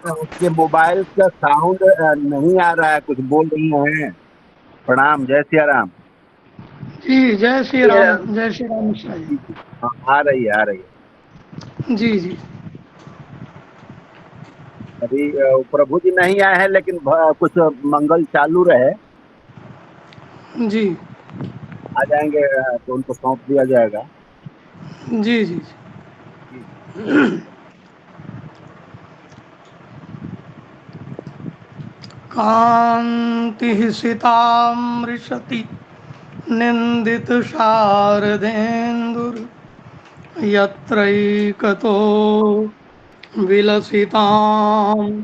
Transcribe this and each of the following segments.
आपके मोबाइल का साउंड नहीं आ रहा है, कुछ बोल रही हैं। प्रणाम, जय सिया राम। जी जय श्री राम, जय श्री राम मिश्रा जी। हाँ, आ रही है, आ रही है। जी जी अभी प्रभु जी नहीं आए हैं, लेकिन कुछ मंगल चालू रहे, जी आ जाएंगे तो उनको सौंप दिया जाएगा। जी जी जी। कान्तिः सितामृशति निन्दितशारदेन्दुर्यत्रैकतो विलसिताम्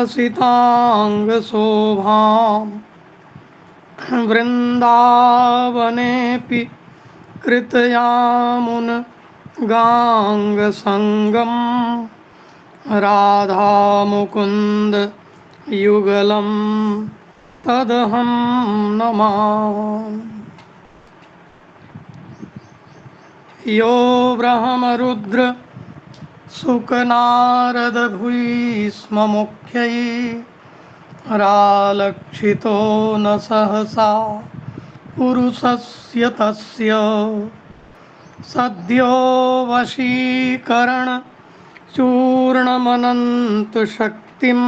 असिताङ्गशोभाम् वृन्दावनेऽपि कृतयामुन गाङ्गसङ्गम् राधामुकुन्द युगलं तदहं नमामि। यो ब्रह्मरुद्र शुकनारद भूयिष्ममुख्यैः रालक्षितो न सहसा पुरुषस्य तस्य सद्यो वशीकरण चूर्णमनन्तशक्तिं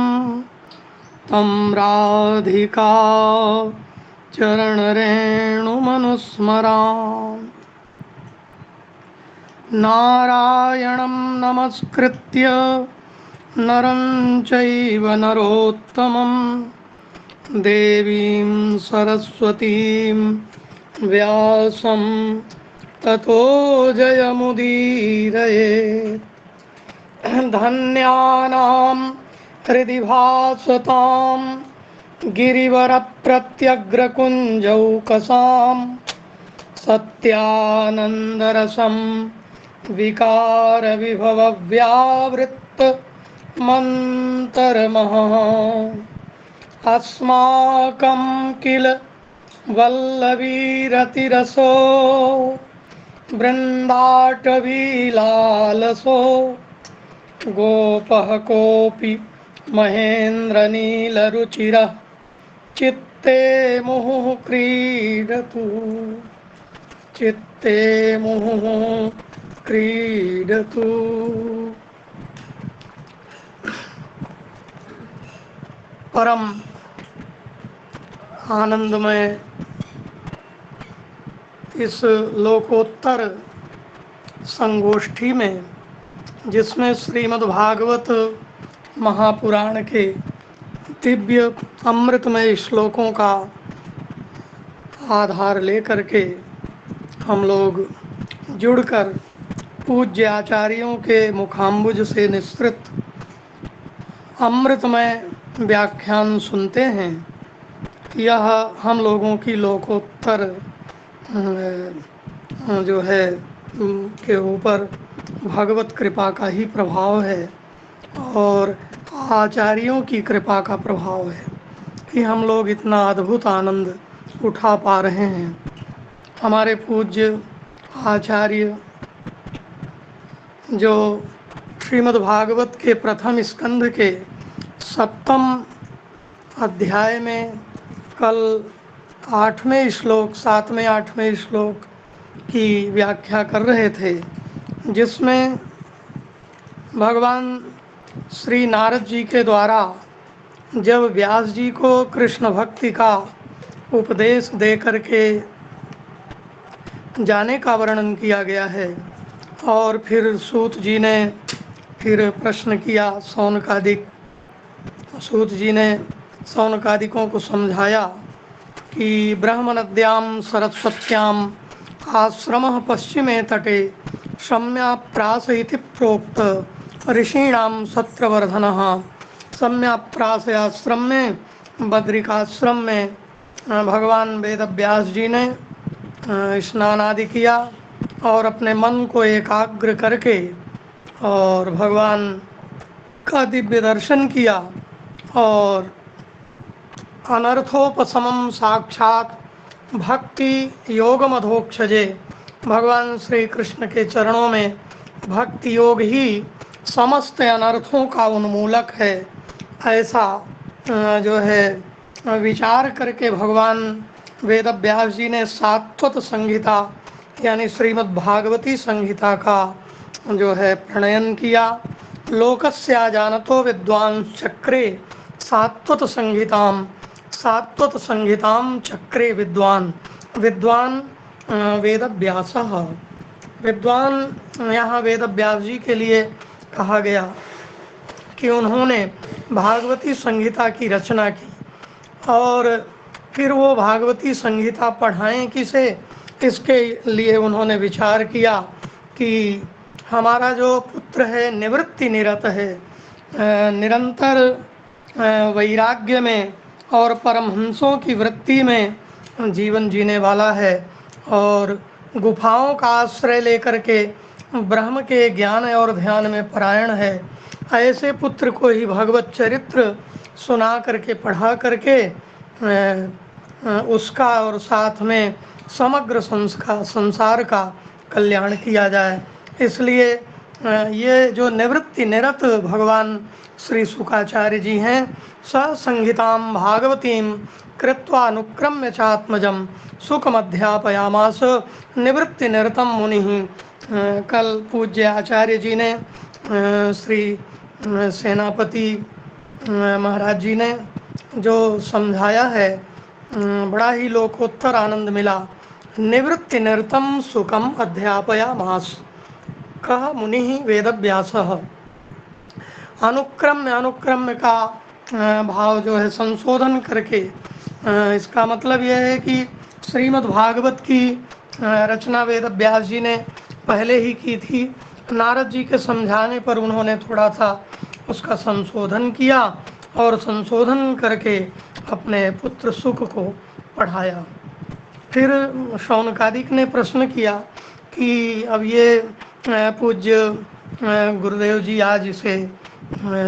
तं राधिका चरणरेणुमनुस्मरामि। नारायणं नमस्कृत्य नरं चैव नरोत्तमं देवीं सरस्वतीं व्यासं ततो जयमुदीरयेत्। धन्यानां हृदि भासतां गिरिवरप्रत्यग्रकुञ्जौकसां सत्यानन्दरसं विकारविभवव्यावृत्तमन्तर्महः अस्माकं किल वल्लवीरतिरसो बृन्दाटवीलालसो गोपः कोऽपि महेन्द्रनीलरुचिरः चित्ते मुहुः क्रीडतु, चित्ते मुहुः क्रीडतु। परम आनंदमय इस लोकोत्तर संगोष्ठी में, जिसमें श्रीमद् भागवत महापुराण के दिव्य अमृतमय श्लोकों का आधार लेकर के हम लोग जुड़कर पूज्य आचार्यों के मुखाम्बुज से निस्तृत अमृतमय व्याख्यान सुनते हैं, यह हम लोगों की लोकोत्तर जो है के ऊपर भगवत कृपा का ही प्रभाव है और आचार्यों की कृपा का प्रभाव है कि हम लोग इतना अद्भुत आनंद उठा पा रहे हैं। हमारे पूज्य आचार्य जो श्रीमद् भागवत के प्रथम स्कंध के 7वें अध्याय में कल 8वें श्लोक 7वें 8वें श्लोक की व्याख्या कर रहे थे, जिसमें भगवान श्री नारद जी के द्वारा जब व्यास जी को कृष्ण भक्ति का उपदेश दे करके जाने का वर्णन किया गया है। और फिर सूत जी ने फिर प्रश्न किया, सूत जी ने सौनकादिकों को समझाया कि ब्रह्म नद्यां सरस्वत्यां आश्रमः पश्चिमे तटे सम्याप्रास इति प्रोक्त ऋषीणां सत्रवर्धनः। सम्याप्रास आश्रम में, बद्रिकाश्रम में भगवान वेद व्यास जी ने स्नान आदि किया और अपने मन को एकाग्र करके और भगवान का दिव्य दर्शन किया और अनर्थोपशमं साक्षात भक्ति योग मधोक्षजे, भगवान श्री कृष्ण के चरणों में भक्ति योग ही समस्त अनर्थों का उन्मूलक है, ऐसा जो है विचार करके भगवान वेद व्यास जी ने सात्वत संहिता यानी श्रीमद् भागवती संहिता का जो है प्रणयन किया। लोकस्या जानतो विद्वान चक्रे सात्वत संहिताम, सात्वत संहिताम चक्रे विद्वान, विद्वान वेद व्यास, विद्वान यहाँ वेद व्यास जी के लिए कहा गया कि उन्होंने भागवती संहिता की रचना की और फिर वो भागवती संहिता पढ़ाएं किसे, इसके लिए उन्होंने विचार किया कि हमारा जो पुत्र है निवृत्ति निरत है, निरंतर वैराग्य में और परमहंसों की वृत्ति में जीवन जीने वाला है और गुफाओं का आश्रय लेकर के ब्रह्म के ज्ञान और ध्यान में परायण है, ऐसे पुत्र को ही भगवत चरित्र सुना करके पढ़ा करके उसका और साथ में समग्र संसार का कल्याण किया जाए। इसलिए ये जो निवृत्ति निरत भगवान श्री शुकाचार्य जी हैं, स संहितां भागवतीं कृत्वा अनुक्रम्य चात्मजं सुखमध्यापयामास निवृत्ति निरतम मुनि। कल पूज्य आचार्य जी ने श्री सेनापति महाराज जी ने जो समझाया है, बड़ा ही लोकोत्तर आनंद मिला। निवृत्ति निरतम सुखम अध्यापया मास कह मुनि वेद व्यास। अनुक्रम्य अनुक्रम्य का भाव जो है संशोधन करके, इसका मतलब यह है कि श्रीमद् भागवत की रचना वेद व्यास जी ने पहले ही की थी। नारद जी के समझाने पर उन्होंने थोड़ा सा उसका संशोधन किया और संशोधन करके अपने पुत्र सुख को पढ़ाया। फिर शौनकादिक ने प्रश्न किया कि अब ये पूज्य गुरुदेव जी आज इसे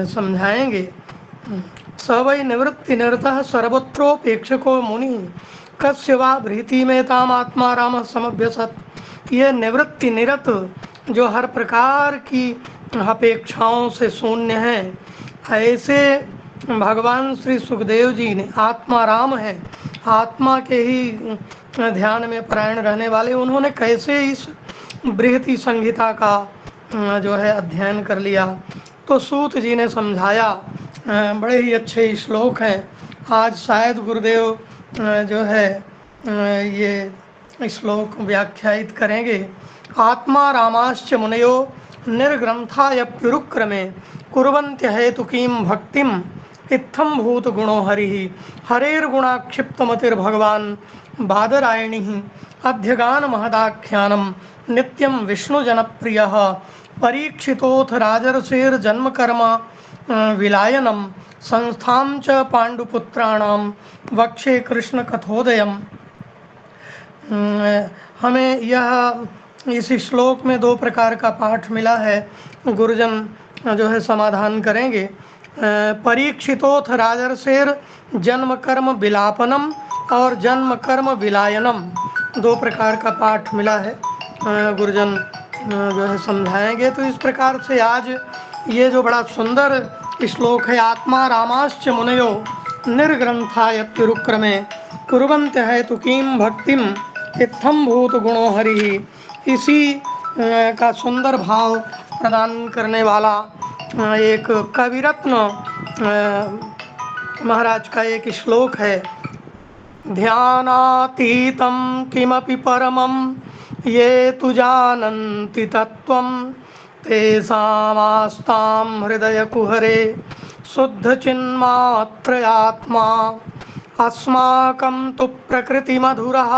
समझाएंगे। स वै निवृत्ति निरतः सर्वत्रोपेक्षको मुनि कस्य वा भृति में ताम आत्मा राम समभ्यसत। ये निवृत्ति निरत जो हर प्रकार की अपेक्षाओं से शून्य है, ऐसे भगवान श्री सुखदेव जी ने आत्मा राम है, आत्मा के ही ध्यान में परायण रहने वाले, उन्होंने कैसे इस बृहति संहिता का जो है अध्ययन कर लिया। तो सूत जी ने समझाया, बड़े ही अच्छे श्लोक हैं। आज शायद गुरुदेव जो है ये श्लोक व्याख्यायित करेंगे। आत्मा रामाश्च मुनयो निर्ग्रंथायप्युरुक्रमे कुर्वन्त्य हेतुकीं भक्तिम इत्थम भूत गुणो हरि हरेर्गुणाक्षिप्तमतिर्भगवान् बादरायणी अध्यगान महदाख्यानम नित्यम विष्णु जनप्रियः परीक्षितोथ राजर्षेर जन्म कर्म विलायनम संस्थां च पांडुपुत्राणाम वक्षे कृष्ण कथोदयम। हमें यह इस श्लोक में दो प्रकार का पाठ मिला है, गुरुजन जो है समाधान करेंगे। परीक्षितोथ राजर्षेर जन्म कर्म विलापनम और जन्म कर्म विलायनम, दो प्रकार का पाठ मिला है, गुरुजन जो है समझाएंगे। तो इस प्रकार से आज ये जो बड़ा सुंदर श्लोक है, आत्मा रामाश्च मुनयो निर्ग्रंथायप्युरुक्रमे कुर्वन्त्य हेतुकीं भक्तिम इत्थम भूत गुणो हरि, इसी का सुंदर भाव प्रदान करने वाला एक कविरत्न महाराज का एक श्लोक है। ध्यानातीतं किमपि परमं ये तु जानन्ति तत्त्वं तेषामास्तां हृदय कुहरे शुद्धचिन्मात्रयात्मा। अस्माकं तु प्रकृतिमधुरः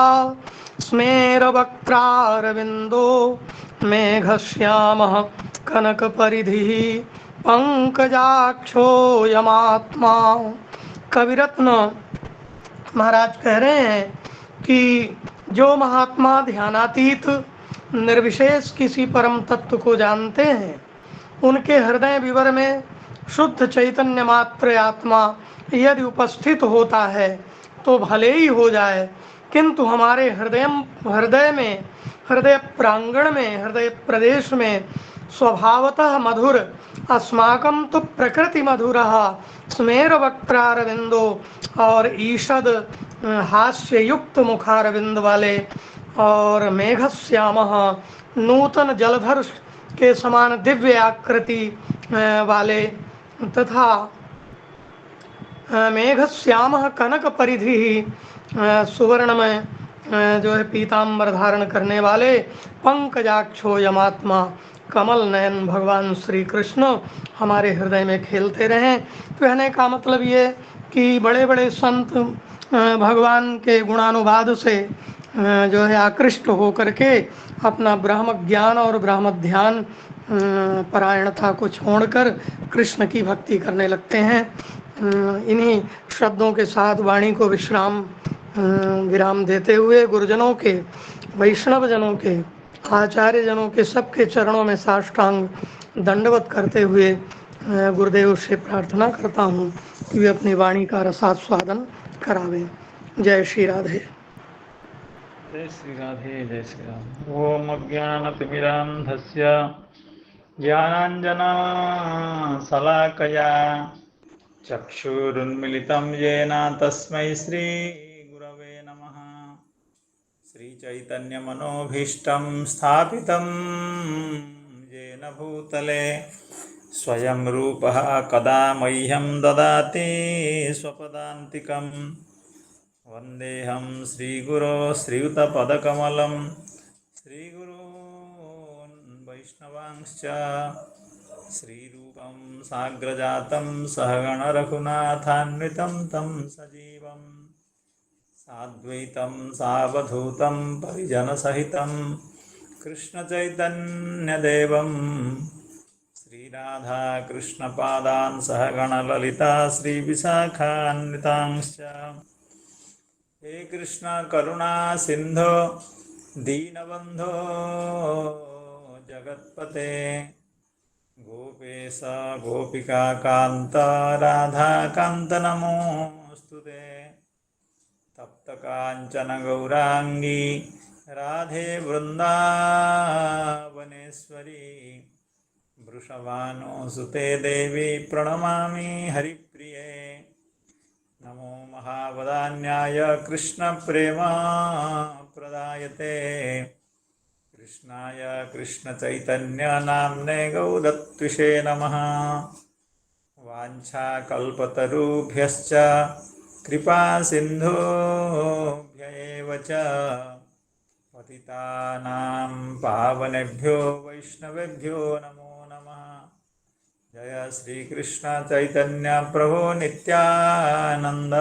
स्मेरवक्त्रारविन्दो मेघश्यामः कनकपरिधिः पंकजाक्षोऽयमात्मा। कविरत्न महाराज कह रहे हैं कि जो महात्मा ध्यानातीत निर्विशेष किसी परम तत्व को जानते हैं, उनके हृदय विवर में शुद्ध चैतन्य मात्र आत्मा यदि उपस्थित होता है तो भले ही हो जाए, किंतु हमारे हृदय में, हृदय प्रांगण में, हृदय प्रदेश में स्वभावतः मधुर, अस्माकं तो प्रकृति मधुरः स्मेर वक्त्रारविंदो, और ईषद हास्य युक्त मुखारविंद वाले, और मेघश्यामः नूतन जलधर के समान दिव्य आकृति वाले, तथा मेघश्यामः कनक परिधि सुवर्ण में जो है पीताम्बर धारण करने वाले, पंकजाक्षो यमात्मा, कमल नयन भगवान श्री कृष्ण हमारे हृदय में खेलते रहें। कहने का मतलब ये कि बड़े बड़े संत भगवान के गुणानुवाद से जो है आकृष्ट होकर के अपना ब्रह्म ज्ञान और ब्रह्म ध्यान परायणता को छोड़कर कृष्ण की भक्ति करने लगते हैं। इन्हीं शब्दों के साथ वाणी को विराम देते हुए गुरुजनों के, वैष्णव जनों के, आचार्य जनों के सबके चरणों में साष्टांग दंडवत करते हुए गुरुदेव से प्रार्थना करता हूँ कि वे अपनी वाणी का रसास्वादन करावें। जय श्री राधे। जय श्री राधे, जय श्री राधे। ओम अज्ञानतिमिरान्धस्य ज्ञानाञ्जनशलाकया चक्षुरुन्मिलितं येन तस्मै श्रीगुरवे नमः। श्रीचैतन्यमनोभीष्टं स्थापितं येन येन भूतले स्वयं रूपः कदा मह्यं ददाति स्वपदान्तिकम् वन्देऽहं श्रीगुरो श्रीयुतपदकमलं श्रीगुरून् वैष्णवांश्च श्रीरूपं साग्रजातं सहगणरघुनाथान्वितं तं सजीवं साद्वैतं सावधूतं परिजनसहितं कृष्णचैतन्यदेवं श्रीराधाकृष्णपादान् सहगणललिता श्रीविशाखान्वितांश्च हे कृष्ण करुणा सिंधो दीनबंधो जगत्पते गोपेश गोपिका कांत राधा कांत नमोस्तुते तप्त कांचन गौरांगी राधे वृंदावनेश्वरी वृषभानुसुते देवी प्रणमामि हरिप्रिये नमो महावदान्याय कृष्ण प्रेम प्रदायते कृष्णाय कृष्ण चैतन्य नाम्ने गौरत्विषे नमः वाञ्छाकल्पतरुभ्यश्च कृपा सिन्धुभ्य एव च पतितानां पावनेभ्यो वैष्णवेभ्यो नमो नमः जय श्री कृष्ण चैतन्य प्रभु नित्यानंद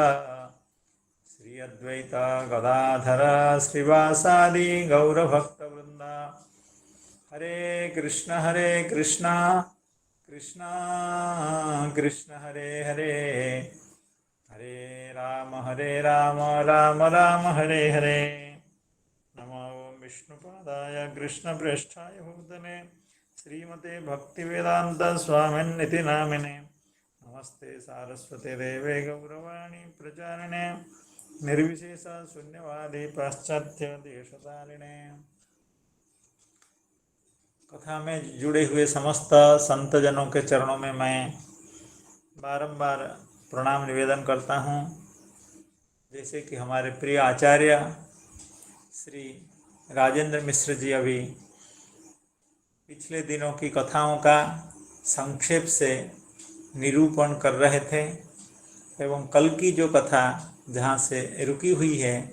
श्री अद्वैत गदाधर श्रीवासादि गौरभक्तवृंद हरे कृष्ण कृष्ण कृष्ण हरे हरे हरे राम राम राम हरे हरे नमो विष्णुपादाय कृष्णप्रेष्ठाय भूतले श्रीमते भक्तिवेदांत स्वामिन्निति नामिने नमस्ते सारस्वते देवे गौरवाणी प्रचारिणे निर्विशेष शून्यवादी पाश्चात्य देशतारिणे। कथा में जुड़े हुए समस्त संतजनों के चरणों में मैं बारंबार प्रणाम निवेदन करता हूँ। जैसे कि हमारे प्रिय आचार्य श्री राजेंद्र मिश्र जी अभी पिछले दिनों की कथाओं का संक्षेप से निरूपण कर रहे थे एवं कल की जो कथा जहाँ से रुकी हुई है,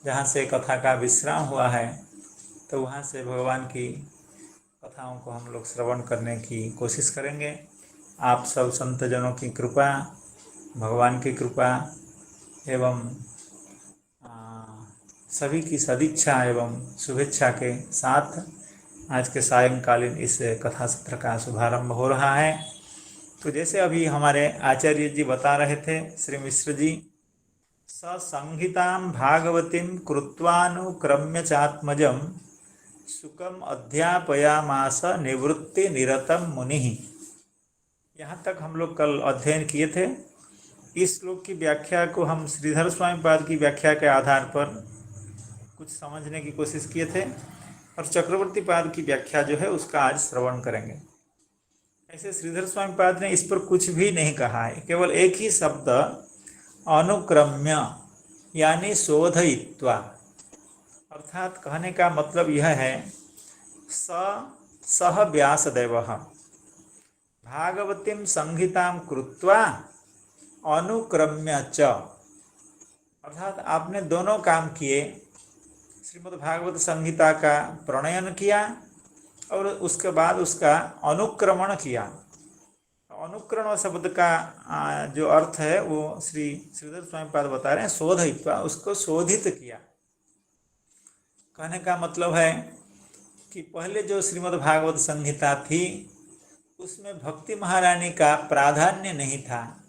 जहाँ से कथा का विश्राम हुआ है, तो वहाँ से भगवान की कथाओं को हम लोग श्रवण करने की कोशिश करेंगे। आप सब संतजनों की कृपा, भगवान की कृपा एवं सभी की सदिच्छा एवं शुभेच्छा के साथ आज के सायंकालीन इस कथा सत्र का शुभारंभ हो रहा है। तो जैसे अभी हमारे आचार्य जी बता रहे थे, श्री मिश्र जी, संहितां भागवतीं कृत्वानुक्रम्य चात्मजं सुखम अध्यापयामास निवृत्ति निरतम मुनिः। यहाँ तक हम लोग कल अध्ययन किए थे। इस श्लोक की व्याख्या को हम श्रीधर स्वामी पाद की व्याख्या के आधार पर कुछ समझने की कोशिश किए थे और चक्रवर्ती पाद की व्याख्या जो है उसका आज श्रवण करेंगे। ऐसे श्रीधर स्वामी पाद ने इस पर कुछ भी नहीं कहा है, केवल एक ही शब्द अनुक्रम्य यानी शोधयित्वा, अर्थात कहने का मतलब यह है सह व्यासदेवः भागवतीं संहितां कृत्वा अनुक्रम्य च, अर्थात आपने दोनों काम किए। श्रीमद् भागवत संहिता का प्रणयन किया और उसके बाद उसका अनुक्रमण किया। अनुक्रमण शब्द का जो अर्थ है वो श्रीधर स्वामी पाद बता रहे हैं, शोधयित्वा, उसको शोधित किया। कहने का मतलब है कि पहले जो श्रीमद् भागवत संहिता थी उसमें भक्ति महारानी का प्राधान्य नहीं था,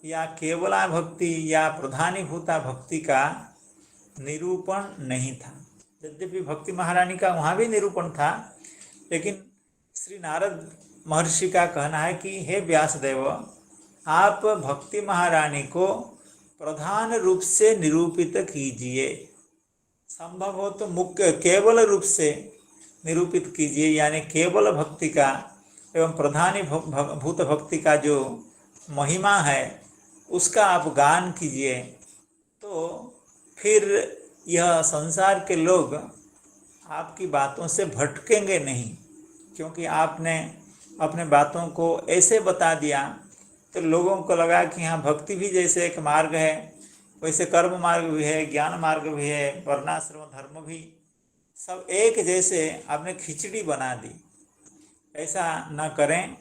या केवला भक्ति या प्रधानीभूता भक्ति का निरूपण नहीं था। यद्यपि भक्ति महारानी का वहाँ भी निरूपण था, लेकिन श्री नारद महर्षि का कहना है कि हे व्यासदेव, आप भक्ति महारानी को प्रधान रूप से निरूपित कीजिए, संभव हो तो मुख्य केवल रूप से निरूपित कीजिए, यानी केवल भक्ति का एवं प्रधानी भूत भक्ति का जो महिमा है उसका आप गान कीजिए, तो फिर यह संसार के लोग आपकी बातों से भटकेंगे नहीं, क्योंकि आपने अपने बातों को ऐसे बता दिया तो लोगों को लगा कि हाँ, भक्ति भी जैसे एक मार्ग है, वैसे कर्म मार्ग भी है, ज्ञान मार्ग भी है, वर्णाश्रम धर्म भी, सब एक जैसे आपने खिचड़ी बना दी। ऐसा न करें,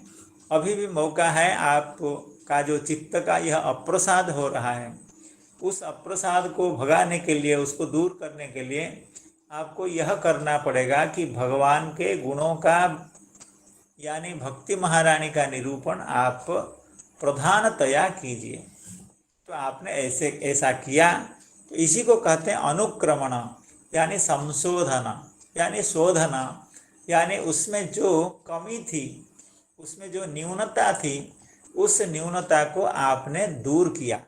अभी भी मौका है। आपका जो चित्त का यह अप्रसाद हो रहा है, उस अप्रसाद को भगाने के लिए, उसको दूर करने के लिए आपको यह करना पड़ेगा कि भगवान के गुणों का यानी भक्ति महारानी का निरूपण आप प्रधानतया कीजिए। तो आपने ऐसा किया, तो इसी को कहते हैं अनुक्रमण, यानी संशोधन, यानी शोधन, यानी उसमें जो कमी थी, उसमें जो न्यूनता थी, उस न्यूनता को आपने दूर किया।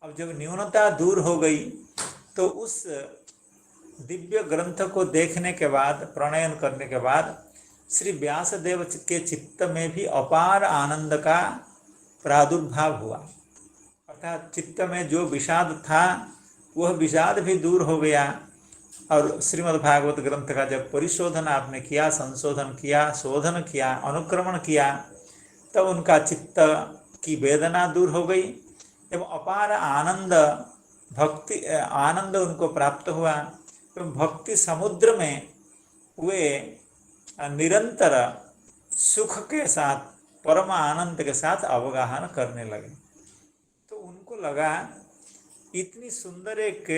अब जब न्यूनता दूर हो गई तो उस दिव्य ग्रंथ को देखने के बाद, प्रणयन करने के बाद श्री व्यासदेव के चित्त में भी अपार आनंद का प्रादुर्भाव हुआ। अर्थात चित्त में जो विषाद था वह विषाद भी दूर हो गया। और श्रीमद् भागवत ग्रंथ का जब परिशोधन आपने किया, संशोधन किया, शोधन किया, अनुक्रमण किया, तब उनका चित्त की वेदना दूर हो गई एवं अपार आनंद, भक्ति आनंद उनको प्राप्त हुआ। एवं भक्ति समुद्र में वे निरंतर सुख के साथ, परम आनंद के साथ अवगाहन करने लगे। तो उनको लगा इतनी सुंदर एक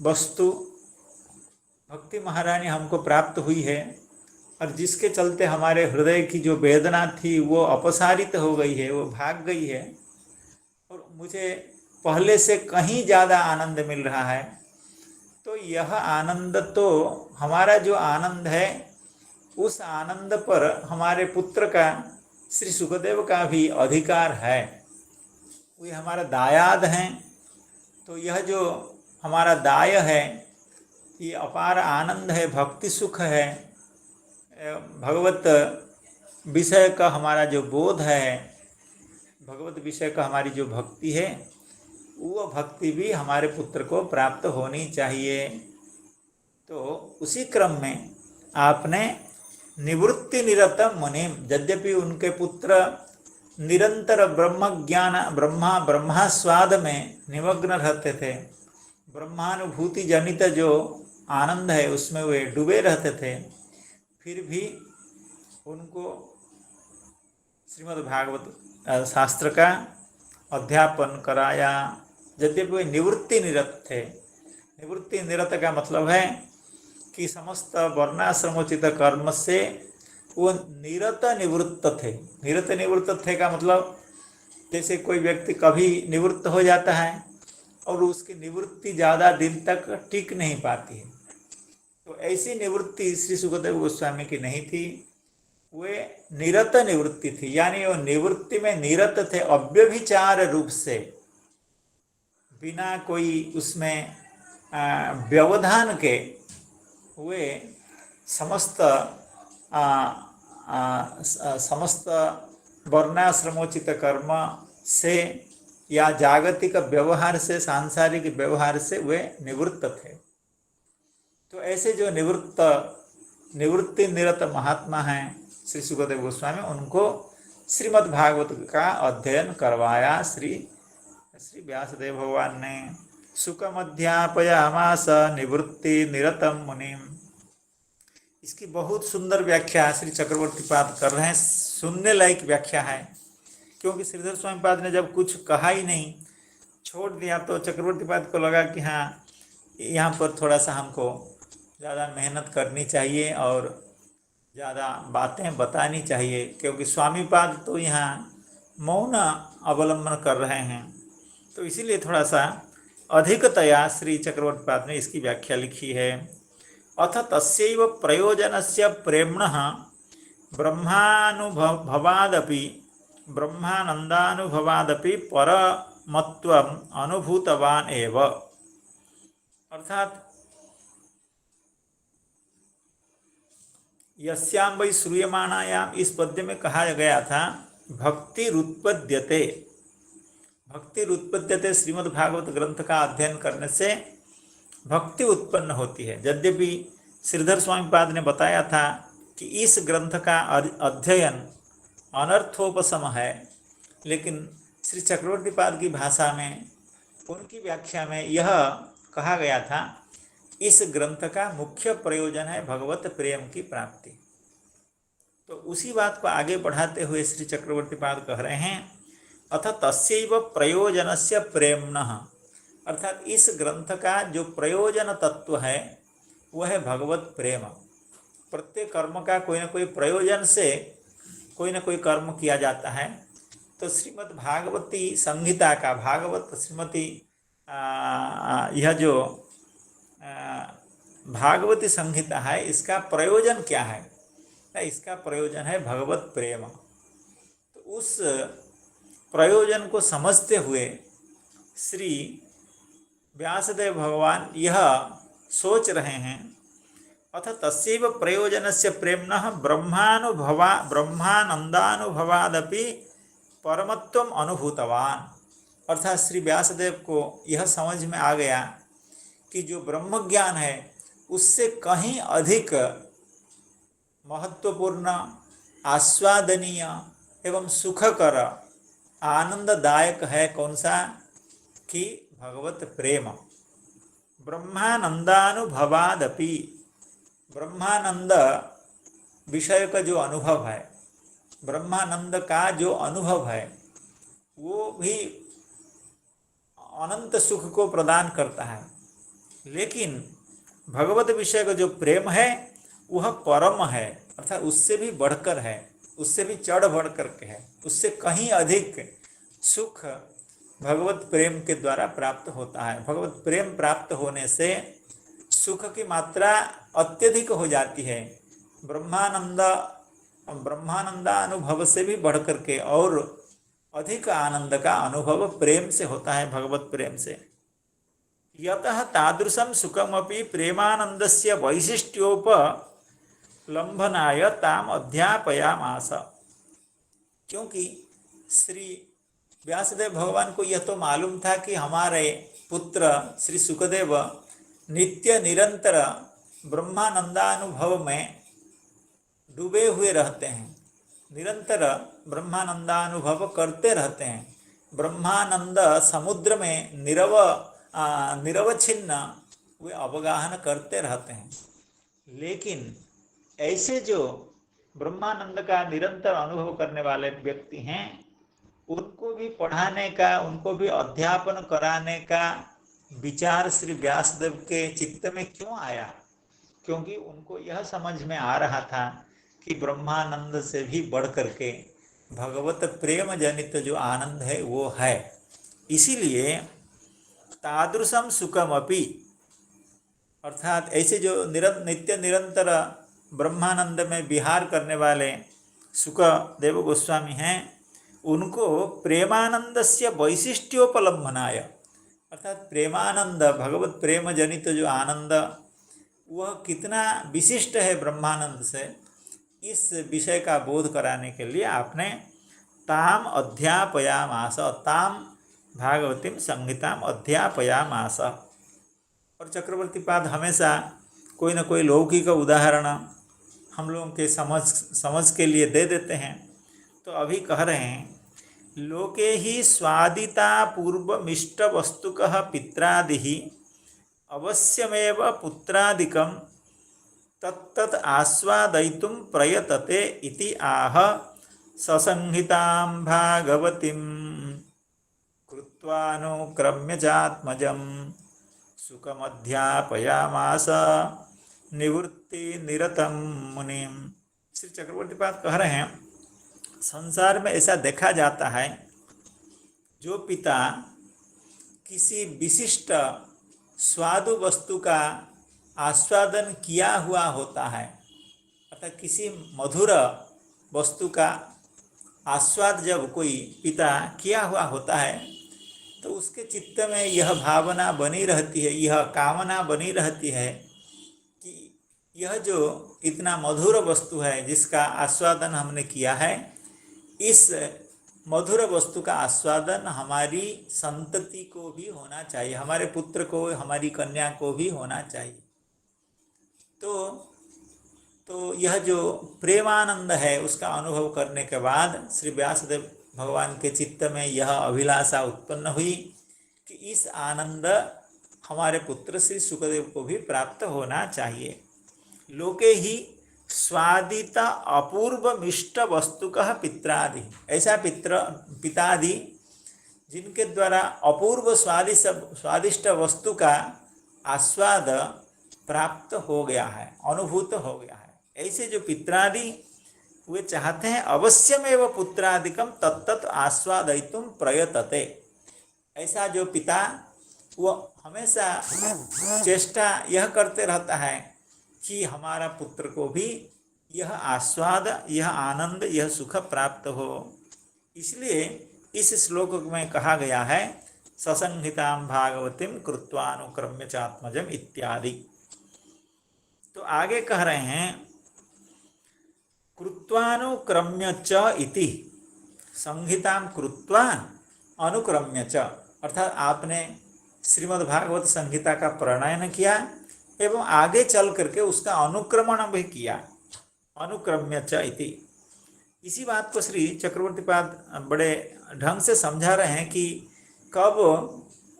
वस्तु भक्ति महारानी हमको प्राप्त हुई है, और जिसके चलते हमारे हृदय की जो वेदना थी वो अपसारित हो गई है, वो भाग गई है, और मुझे पहले से कहीं ज़्यादा आनंद मिल रहा है। तो यह आनंद, तो हमारा जो आनंद है, उस आनंद पर हमारे पुत्र का, श्री सुखदेव का भी अधिकार है। वे हमारा दायाद हैं। तो यह जो हमारा दाय है, ये अपार आनंद है, भक्ति सुख है, भगवत विषय का हमारा जो बोध है, भगवत विषय का हमारी जो भक्ति है, वो भक्ति भी हमारे पुत्र को प्राप्त होनी चाहिए। तो उसी क्रम में आपने निवृत्ति निरत मुनि, यद्यपि उनके पुत्र निरंतर ब्रह्म ज्ञान, ब्रह्मास्वाद में निमग्न रहते थे, ब्रह्मानुभूति जनित जो आनंद है उसमें वे डूबे रहते थे, फिर भी उनको श्रीमद् भागवत शास्त्र का अध्यापन कराया। यद्यपि वे निवृत्ति निरत थे। निवृत्ति निरत का मतलब है कि समस्त वर्णाश्रमोचित कर्म से वो निरत निवृत्त थे। निरत निवृत्त थे का मतलब जैसे कोई व्यक्ति कभी निवृत्त हो जाता है और उसकी निवृत्ति ज़्यादा दिन तक टिक नहीं पाती है, तो ऐसी निवृत्ति श्री सुखदेव गोस्वामी की नहीं थी। वे निरत निवृत्ति थी, यानी वो निवृत्ति में निरत थे, अव्यभिचार रूप से, बिना कोई उसमें व्यवधान के वे समस्त समस्त वर्णाश्रमोचित कर्म से या जागतिक व्यवहार से, सांसारिक व्यवहार से वे निवृत्त थे। तो ऐसे जो निवृत्ति निरत महात्मा हैं श्री सुखदेव गोस्वामी, उनको श्रीमद् भागवत का अध्ययन करवाया श्री व्यासदेव भगवान ने। सुखमध्यापयामास निवृत्ति निरतम मुनिम। इसकी बहुत सुंदर व्याख्या श्री चक्रवर्ती पाद कर रहे हैं, सुनने लायक व्याख्या है। क्योंकि श्रीधर स्वामी पाद ने जब कुछ कहा ही नहीं, छोड़ दिया, तो चक्रवर्ती पाद को लगा कि हाँ, यहाँ पर थोड़ा सा हमको ज़्यादा मेहनत करनी चाहिए और ज़्यादा बातें बतानी चाहिए, क्योंकि स्वामी पाद तो यहाँ मौन अवलंबन कर रहे हैं। तो इसीलिए थोड़ा सा अधिकतया श्री चक्रवर्ती पाद ने इसकी व्याख्या लिखी है। अथ तस्यैव प्रयोजनस्य प्रेम्णः ब्रह्मानुभवादपि ब्रह्मानंदानुभवादपि परमत्वम् अनुभूतवान् एव। अर्थात यस्यां वै श्रूयमाणायाम, इस पद्य में कहा गया था भक्तिरुत्पद्यते। भक्तिरुत्पद्यते श्रीमद् भागवत ग्रंथ का अध्ययन करने से भक्ति उत्पन्न होती है। यद्यपि श्रीधर स्वामी पाद ने बताया था कि इस ग्रंथ का अध्ययन अनर्थोपशम है, लेकिन श्री चक्रवर्ती पाद की भाषा में, उनकी व्याख्या में यह कहा गया था, इस ग्रंथ का मुख्य प्रयोजन है भगवत प्रेम की प्राप्ति। तो उसी बात को आगे बढ़ाते हुए श्री चक्रवर्ती पाद कह रहे हैं, अथ तस्यैव प्रयोजनस्य प्रेम्णः, अर्थात इस ग्रंथ का जो प्रयोजन तत्व है वह है भगवत प्रेम। प्रत्येक कर्म का कोई ना कोई प्रयोजन से कोई ना कोई कर्म किया जाता है। तो श्रीमद् भागवती संहिता का, भागवत श्रीमती यह जो भागवती संहिता है, इसका प्रयोजन क्या है? इसका प्रयोजन है भगवत प्रेम। तो उस प्रयोजन को समझते हुए श्री व्यासदेव भगवान यह सोच रहे हैं, अथ तस्यैव प्रयोजनस्य प्रेम्णः ब्रह्मानंदानुभवादपि परमत्वम अनुभूतवान। अर्थात श्री व्यासदेव को यह समझ में आ गया कि जो ब्रह्म ज्ञान है उससे कहीं अधिक महत्वपूर्ण, आस्वादनीय एवं सुखकर, आनंददायक है कौन सा? कि भगवत प्रेम। ब्रह्मानंदानुभवादपि, ब्रह्मानंद विषय का जो अनुभव है, ब्रह्मानंद का जो अनुभव है वो भी अनंत सुख को प्रदान करता है, लेकिन भगवत विषय का जो प्रेम है वह परम है, अर्थात उससे भी बढ़कर है, उससे भी चढ़ बढ़ करके है, उससे कहीं अधिक सुख भगवत प्रेम के द्वारा प्राप्त होता है। भगवत प्रेम प्राप्त होने से सुख की मात्रा अत्यधिक हो जाती है, ब्रह्मानंदानुभव से भी बढ़ करके और अधिक आनंद का अनुभव प्रेम से होता है, भगवत प्रेम से। यतः तादृशं सुखमपि प्रेमानंदस्य वैशिष्ट्योपलम्भनाय ताम अध्यापयामास। क्योंकि श्री व्यासदेव भगवान को यह तो मालूम था कि हमारे पुत्र श्री सुखदेव नित्य निरंतर ब्रह्मानंदानुभव में डूबे हुए रहते हैं, निरंतर ब्रह्मानंदानुभव करते रहते हैं, ब्रह्मानंद समुद्र में निरवच्छिन्न वे अवगाहन करते रहते हैं। लेकिन ऐसे जो ब्रह्मानंद का निरंतर अनुभव करने वाले व्यक्ति हैं, उनको भी पढ़ाने का, उनको भी अध्यापन कराने का विचार श्री व्यासदेव के चित्त में क्यों आया? क्योंकि उनको यह समझ में आ रहा था कि ब्रह्मानंद से भी बढ़ करके भगवत प्रेम जनित जो आनंद है वो है। इसीलिए तादृशम सुखमपि, अर्थात ऐसे जो नित्य निरंतर ब्रह्मानंद में विहार करने वाले सुखदेव गोस्वामी हैं, उनको प्रेमानंदस्य वैशिष्ट्योपलम्भनाय, अर्थात प्रेमानंद, भगवत प्रेम जनित जो आनंद वह कितना विशिष्ट है ब्रह्मानंद से, इस विषय का बोध कराने के लिए आपने ताम अध्यापयामास, ताम भागवतीम संहिताम अध्यापयामास। और चक्रवर्ती पाद हमेशा कोई न कोई लौकिक उदाहरण हम लोगों के समझ के लिए दे देते हैं। तो अभी कह रहे हैं, लोके ही स्वादिता पूर्वमिष्ट वस्तुकः पित्रादिहि अवश्यमेव पुत्रादिकं तत्तत् आस्वादयितुं प्रयतते इति आह ससंहितां भागवतीं कृत्वानुक्रम्य चात्मजं सुखमध्यापयामास निवृत्ति निरतं मुनिम। श्री चक्रवर्ती पाद कह रहे हैं, संसार में ऐसा देखा जाता है, जो पिता किसी विशिष्ट स्वादु वस्तु का आस्वादन किया हुआ होता है, अर्थात किसी मधुर वस्तु का आस्वाद जब कोई पिता किया हुआ होता है, तो उसके चित्त में यह भावना बनी रहती है, यह कामना बनी रहती है कि यह जो इतना मधुर वस्तु है जिसका आस्वादन हमने किया है, इस मधुर वस्तु का आस्वादन हमारी संतति को भी होना चाहिए, हमारे पुत्र को, हमारी कन्या को भी होना चाहिए। तो तो यह जो प्रेमानंद है उसका अनुभव करने के बाद श्री व्यासदेव भगवान के चित्त में यह अभिलाषा उत्पन्न हुई कि इस आनंद हमारे पुत्र श्री सुखदेव को भी प्राप्त होना चाहिए। लोके ही स्वादित अपूर्व मिष्ट वस्तुकः पित्रादि, ऐसा पितादि जिनके द्वारा अपूर्व स्वादिष्ट वस्तु का आस्वाद प्राप्त हो गया है, अनुभूत हो गया है, ऐसे जो पित्रादि वे चाहते हैं अवश्यमेव पुत्रादिकम तत्तत् आस्वादयितुम प्रयतते। ऐसा जो पिता वो हमेशा चेष्टा यह करते रहता है कि हमारा पुत्र को भी यह आस्वाद, यह आनंद, यह सुख प्राप्त हो। इसलिए इस श्लोक में कहा गया है ससंहितां भागवतीं कृत्वानुक्रम्य चात्मजम इत्यादि। तो आगे कह रहे हैं कृत्वानुक्रम्य च इति, संहितां कृत्वा अनुक्रम्य च, अर्थात आपने श्रीमद्भागवत संहिता का प्रणयन किया एवं आगे चल करके उसका अनुक्रमण भी किया, अनुक्रम्य च इति। इसी बात को श्री चक्रवर्तीपाद बड़े ढंग से समझा रहे हैं कि कब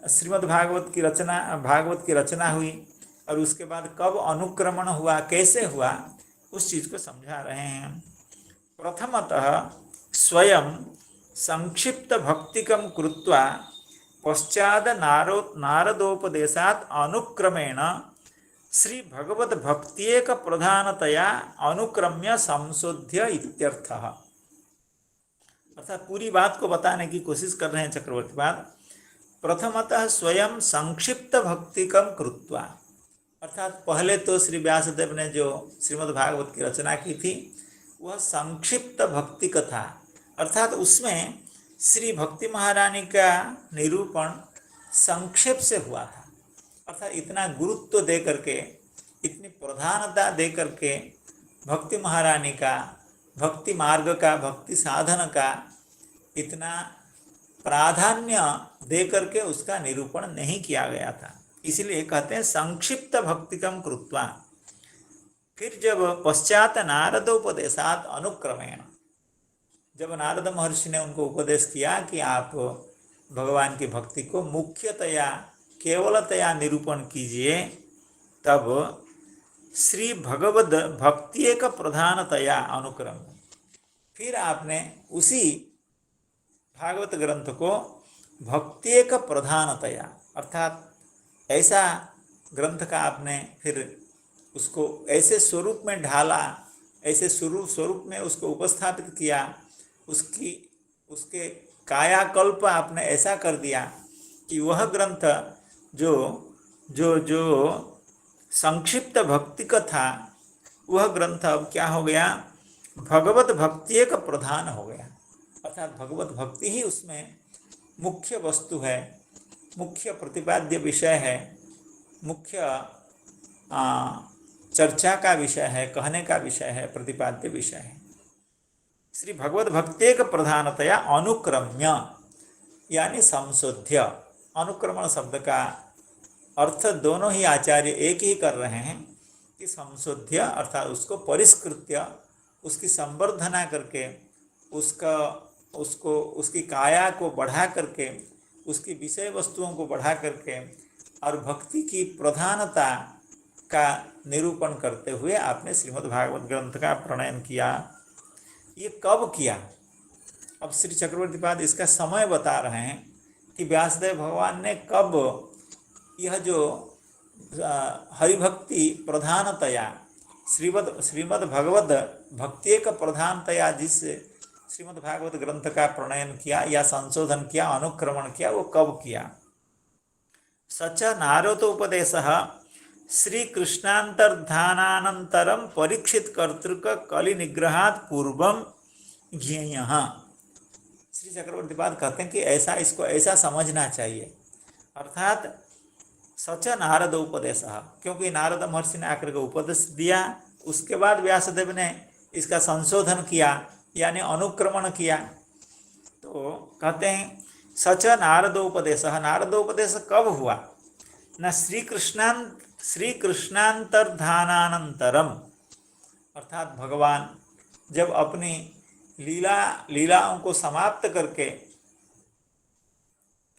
श्रीमद्भागवत की रचना हुई और उसके बाद कब अनुक्रमण हुआ, कैसे हुआ, उस चीज को समझा रहे हैं। प्रथमतः स्वयं संक्षिप्त भक्तिकम कृत्वा पश्चाद नारदोपदेशात् अनुक्रमेण श्री भगवत भक्त्येक प्रधानतया अनुक्रम्य संशोध्य इत्यर्थः। अर्थात पूरी बात को बताने की कोशिश कर रहे हैं चक्रवर्तीपाद। प्रथमतः स्वयं संक्षिप्त भक्तिकम कृत्वा, अर्थात पहले तो श्री व्यासदेव ने जो श्रीमद्भागवत की रचना की थी वह संक्षिप्त भक्ति कथा, अर्थात उसमें श्री भक्ति महारानी का निरूपण संक्षेप से हुआ था। अर्थात इतना गुरुत्व दे करके, इतनी प्रधानता दे करके भक्ति महारानी का, भक्ति मार्ग का, भक्ति साधन का इतना प्राधान्य दे करके उसका निरूपण नहीं किया गया था। इसलिए कहते हैं संक्षिप्त भक्तिकम कृत्वा। फिर जब पश्चात नारदोपदेशात अनुक्रमेण, जब नारद महर्षि ने उनको उपदेश किया कि आप भगवान की भक्ति को मुख्यतया, केवलतया निरूपण कीजिए, तब श्री भगवद भक्त्येक प्रधानतया अनुक्रम, फिर आपने उसी भागवत ग्रंथ को भक्त्येक प्रधानतया, अर्थात ऐसा ग्रंथ का आपने फिर उसको ऐसे स्वरूप में ढाला, ऐसे स्वरूप में उसको उपस्थापित किया, उसके कायाकल्प आपने ऐसा कर दिया कि वह ग्रंथ जो जो जो संक्षिप्त भक्ति का था वह ग्रंथ अब क्या हो गया, भगवत भक्ति एक प्रधान हो गया। अर्थात भगवत भक्ति ही उसमें मुख्य वस्तु है, मुख्य प्रतिपाद्य विषय है, मुख्य चर्चा का विषय है, कहने का विषय है, प्रतिपाद्य विषय है। श्री भगवत भक्त्येक प्रधानतया अनुक्रम्य यानी संशोध्य। अनुक्रमण शब्द का अर्थ दोनों ही आचार्य एक ही कर रहे हैं कि संशोध्य अर्थात उसको परिष्कृत्य, उसकी संवर्धना करके, उसकी काया को बढ़ा करके, उसकी विषय वस्तुओं को बढ़ा करके और भक्ति की प्रधानता का निरूपण करते हुए आपने श्रीमद्भागवत ग्रंथ का प्रणयन किया। ये कब किया? अब श्री चक्रवर्तीपाद इसका समय बता रहे हैं कि व्यासदेव भगवान ने कब यह जो हरिभक्ति प्रधानतया श्रीमद् भगवत भक्त्येक प्रधानतया जिस श्रीमद् भागवत ग्रंथ का प्रणयन किया या संशोधन किया, अनुक्रमण किया, वो कब किया? सच नारदोपदेशः श्रीकृष्णांतर्धानानंतरम परीक्षित कर्तृक कलि निग्रहात् पूर्वम ज्ञेयः। श्री चक्रवर्तीपाद कहते हैं कि ऐसा, इसको ऐसा समझना चाहिए। अर्थात सच नारदोपदेशः, क्योंकि नारद महर्षि ने आकर के उपदेश दिया, उसके बाद व्यासदेव ने इसका संशोधन किया यानी अनुक्रमण किया। तो कहते हैं सच नारदोपदेशः, नारदोपदेश कब हुआ? न श्रीकृष्णांतर्धानानंतरम, अर्थात भगवान जब अपनी लीलाओं को समाप्त करके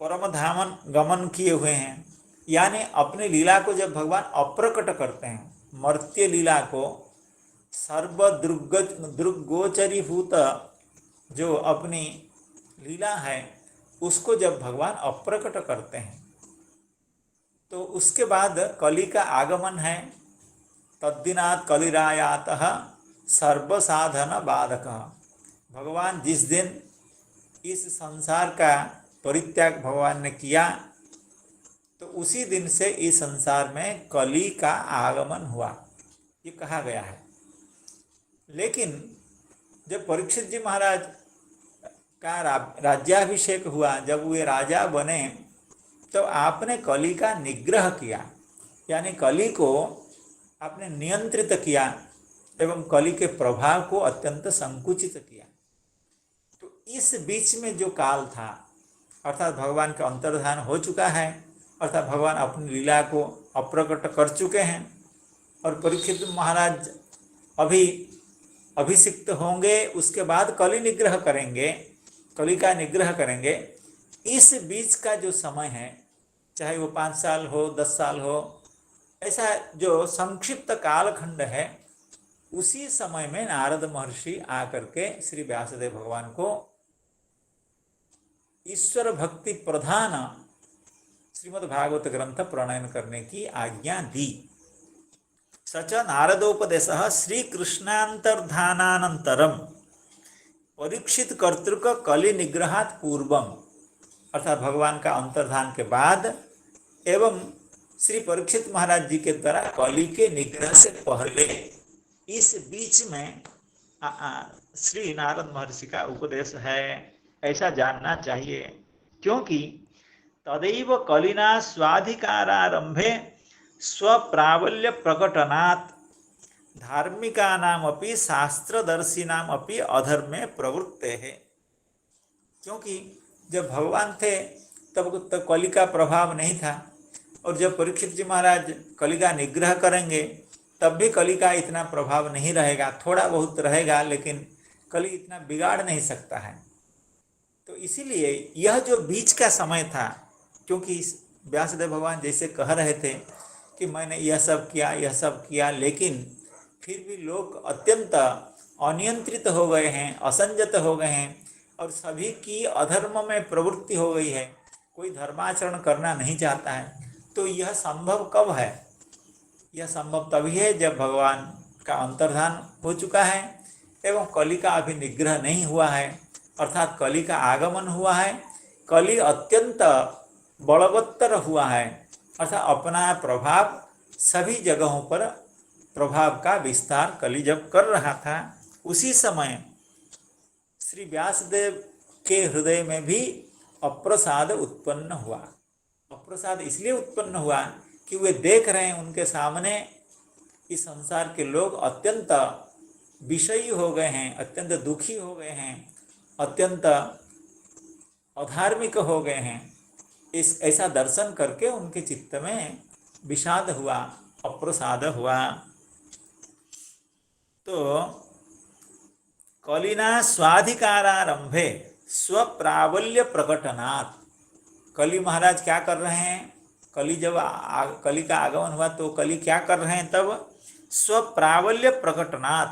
परम धाम गमन किए हुए हैं, यानी अपनी लीला को जब भगवान अप्रकट करते हैं, मर्त्य लीला को सर्व दृग्गोचरीभूत जो अपनी लीला है उसको जब भगवान अप्रकट करते हैं, तो उसके बाद कली का आगमन है। तद्दिनात् कलिरायातः सर्व साधन बाधक। भगवान जिस दिन इस संसार का परित्याग भगवान ने किया, तो उसी दिन से इस संसार में कली का आगमन हुआ, ये कहा गया है। लेकिन जब परीक्षित जी महाराज का राज्याभिषेक हुआ, जब वे राजा बने, तो आपने कली का निग्रह किया, यानी कली को आपने नियंत्रित किया एवं कली के प्रभाव को अत्यंत संकुचित किया। तो इस बीच में जो काल था, अर्थात भगवान का अंतर्धान हो चुका है, अर्थात भगवान अपनी लीला को अप्रकट कर चुके हैं और परीक्षित महाराज अभी अभिषिक्त होंगे, उसके बाद कली निग्रह करेंगे, कली का निग्रह करेंगे। इस बीच का जो समय है, चाहे वो 5 साल हो 10 साल हो, ऐसा जो संक्षिप्त कालखंड है, उसी समय में नारद महर्षि आकर के श्री व्यासदेव भगवान को ईश्वर भक्ति प्रधान श्रीमद् भागवत ग्रंथ प्रणयन करने की आज्ञा दी। सच नारदोपदेशः श्रीकृष्णांतर्धानानंतरम परीक्षित कर्तृक कलि निग्रहात् पूर्वम, अर्थात भगवान का अंतर्धान के बाद एवं श्री परीक्षित महाराज जी के द्वारा कलि के निग्रह से पहले, इस बीच में श्री नारद महर्षि का उपदेश है, ऐसा जानना चाहिए। क्योंकि तदैव कलिना स्वाधिकारारंभे स्वप्राबल्य प्रकटनात् धार्मिकानामपि शास्त्रदर्शिनामपि अधर्मे प्रवृत्ते है। क्योंकि जब भगवान थे तब तो कलि का प्रभाव नहीं था, और जब परीक्षित जी महाराज कलि का निग्रह करेंगे तब भी कलि का इतना प्रभाव नहीं रहेगा, थोड़ा बहुत रहेगा, लेकिन कलि इतना बिगाड़ नहीं सकता है। तो इसीलिए यह जो बीच का समय था, क्योंकि व्यासदेव भगवान जैसे कह रहे थे कि मैंने यह सब किया, लेकिन फिर भी लोग अत्यंत अनियंत्रित हो गए हैं, असंजत हो गए हैं, और सभी की अधर्म में प्रवृत्ति हो गई है, कोई धर्माचरण करना नहीं चाहता है। तो यह संभव कब है? यह संभव तभी है जब भगवान का अंतर्धान हो चुका है एवं कलि का अभी निग्रह नहीं हुआ है, अर्थात कलि का आगमन हुआ है, कलि अत्यंत बलवत्तर हुआ है, अर्थात अपना प्रभाव सभी जगहों पर प्रभाव का विस्तार कलि जब कर रहा था, उसी समय श्री व्यासदेव के हृदय में भी अप्रसाद उत्पन्न हुआ। अप्रसाद इसलिए उत्पन्न हुआ कि वे देख रहे हैं उनके सामने इस संसार के लोग अत्यंत विषयी हो गए हैं, अत्यंत दुखी हो गए हैं, अत्यंत अधार्मिक हो गए हैं। इस ऐसा दर्शन करके उनके चित्त में विषाद हुआ, अप्रसाद हुआ। तो कलिना स्वाधिकारारंभे स्वप्राबल्य प्रकटनात्, कलि महाराज क्या कर रहे हैं? कलि जब कलि का आगमन हुआ तो कलि क्या कर रहे हैं? तब स्वप्राबल्य प्रकटनात्,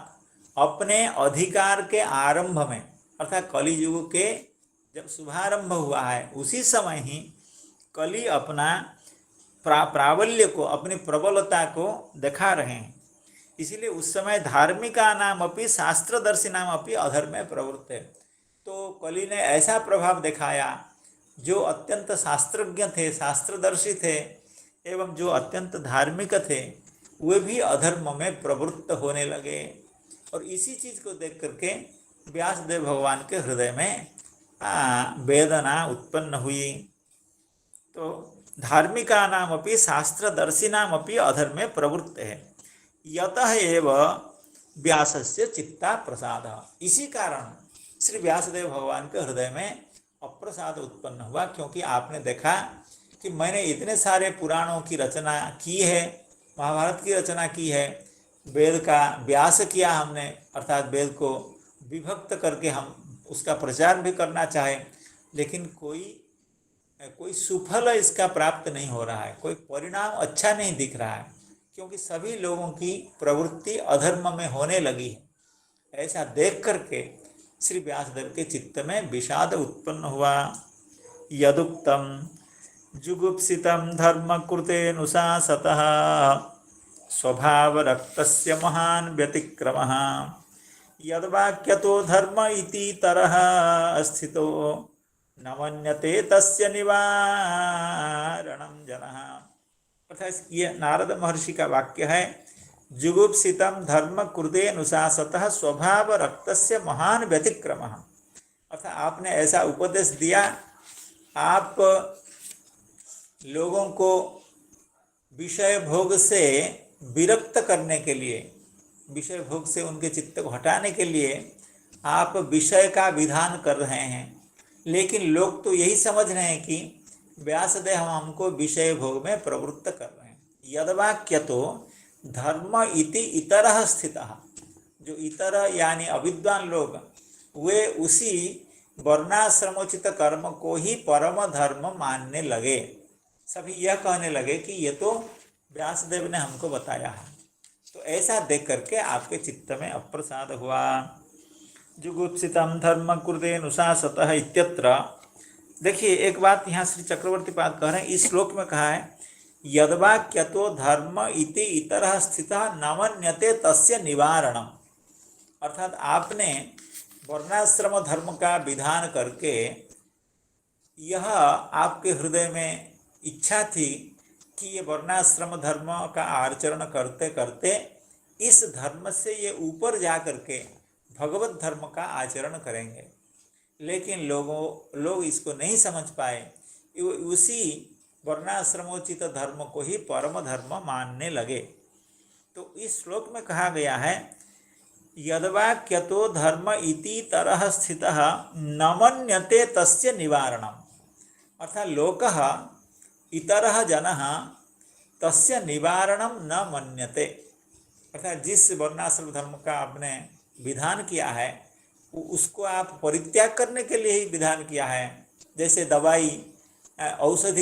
अपने अधिकार के आरंभ में, अर्थात कलि युग के जब शुभारंभ हुआ है उसी समय ही कलि अपना प्राबल्य को, अपनी प्रबलता को दिखा रहे हैं। इसीलिए उस समय धार्मिका नाम अपनी शास्त्रदर्शी नाम अपनी अधर्मे प्रवृत्त है। तो कलि ने ऐसा प्रभाव दिखाया, जो अत्यंत शास्त्रज्ञ थे, शास्त्रदर्शी थे एवं जो अत्यंत धार्मिक थे, वे भी अधर्म में प्रवृत्त होने लगे। और इसी चीज़ को देख करके व्यासदेव भगवान के हृदय में वेदना उत्पन्न हुई। तो धार्मिका नाम अपनी शास्त्रदर्शी नाम अपनी अधर्मे प्रवृत्त है, यतः एव व्यासस्य चित्ता प्रसाद। इसी कारण श्री व्यासदेव भगवान के हृदय में अप्रसाद उत्पन्न हुआ, क्योंकि आपने देखा कि मैंने इतने सारे पुराणों की रचना की है, महाभारत की रचना की है, वेद का व्यास किया हमने, अर्थात वेद को विभक्त करके हम उसका प्रचार भी करना चाहें, लेकिन कोई सुफल इसका प्राप्त नहीं हो रहा है, कोई परिणाम अच्छा नहीं दिख रहा है, क्योंकि सभी लोगों की प्रवृत्ति अधर्म में होने लगी है। ऐसा देख करके श्री व्यासदेव के चित्त में विषाद उत्पन्न हुआ। यदुक्तम जुगुप्सितम धर्म कृतेनुशासतः स्वभाव रक्तस्य महान व्यतिक्रमः यद्वाक्यतो धर्म इति तरह स्थितो न मन्यते तस्य निवारणं जनः। अर्थात ये नारद महर्षि का वाक्य है, जुगुप्सितम धर्म कृतेनुशासतः स्वभाव रक्तस्य महान व्यतिक्रमः। अर्थात आपने ऐसा उपदेश दिया, आप लोगों को विषय भोग से विरक्त करने के लिए, विषय भोग से उनके चित्त को हटाने के लिए आप विषय का विधान कर रहे हैं, लेकिन लोग तो यही समझ रहे हैं कि व्यासदेव हमको विषय भोग में प्रवृत्त कर रहे हैं। यद्वाक्य तो धर्म इति इतरः स्थितः, जो इतर यानी अविद्वान लोग, वे उसी वर्णाश्रमोचित कर्म को ही परम धर्म मानने लगे। सभी यह कहने लगे कि ये तो व्यासदेव ने हमको बताया है। तो ऐसा देख करके आपके चित्त में अप्रसाद हुआ। जुगुप्सितम धर्म कृतेनुशासतः इत्यत्र, देखिए एक बात यहाँ श्री चक्रवर्ती पाद कह रहे हैं, इस श्लोक में कहा है यद्वाक्यतो धर्म इति इतरः स्थितः न मन्यते तस्य निवारणम। अर्थात आपने वर्णाश्रम धर्म का विधान करके यह आपके हृदय में इच्छा थी कि ये वर्णाश्रम धर्म का आचरण करते करते इस धर्म से ये ऊपर जा करके भगवत धर्म का आचरण करेंगे, लेकिन लोग इसको नहीं समझ पाए, उसी वर्णाश्रमोचित धर्म को ही परम धर्म मानने लगे। तो इस श्लोक में कहा गया है यद्वाक्यतो धर्म इति तरह स्थितः न मन्यते तस्य निवारणम। अर्थात लोकः इतरः जनः तस्य निवारणम न मन्यते। अर्थात जिस वर्णाश्रम धर्म का आपने विधान किया है उसको आप परित्याग करने के लिए ही विधान किया है। जैसे दवाई औषध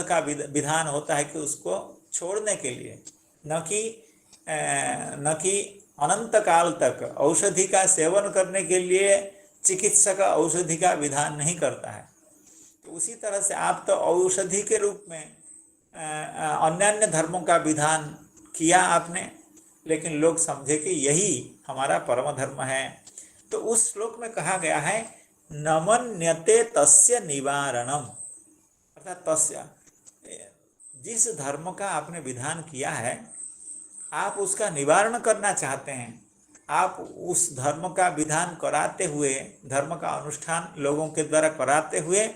का विधान होता है कि उसको छोड़ने के लिए, न कि अनंत काल तक औषधि का सेवन करने के लिए चिकित्सक औषधि का विधान नहीं करता है। तो उसी तरह से आप तो औषधि के रूप में अन्य धर्मों का विधान किया आपने, लेकिन लोग समझे कि यही हमारा परम धर्म है। तो उस श्लोक में कहा गया है न मन्यते तस्य निवारणम। अर्थात तस्य, जिस धर्म का आपने विधान किया है आप उसका निवारण करना चाहते हैं, आप उस धर्म का विधान कराते हुए, धर्म का अनुष्ठान लोगों के द्वारा कराते हुए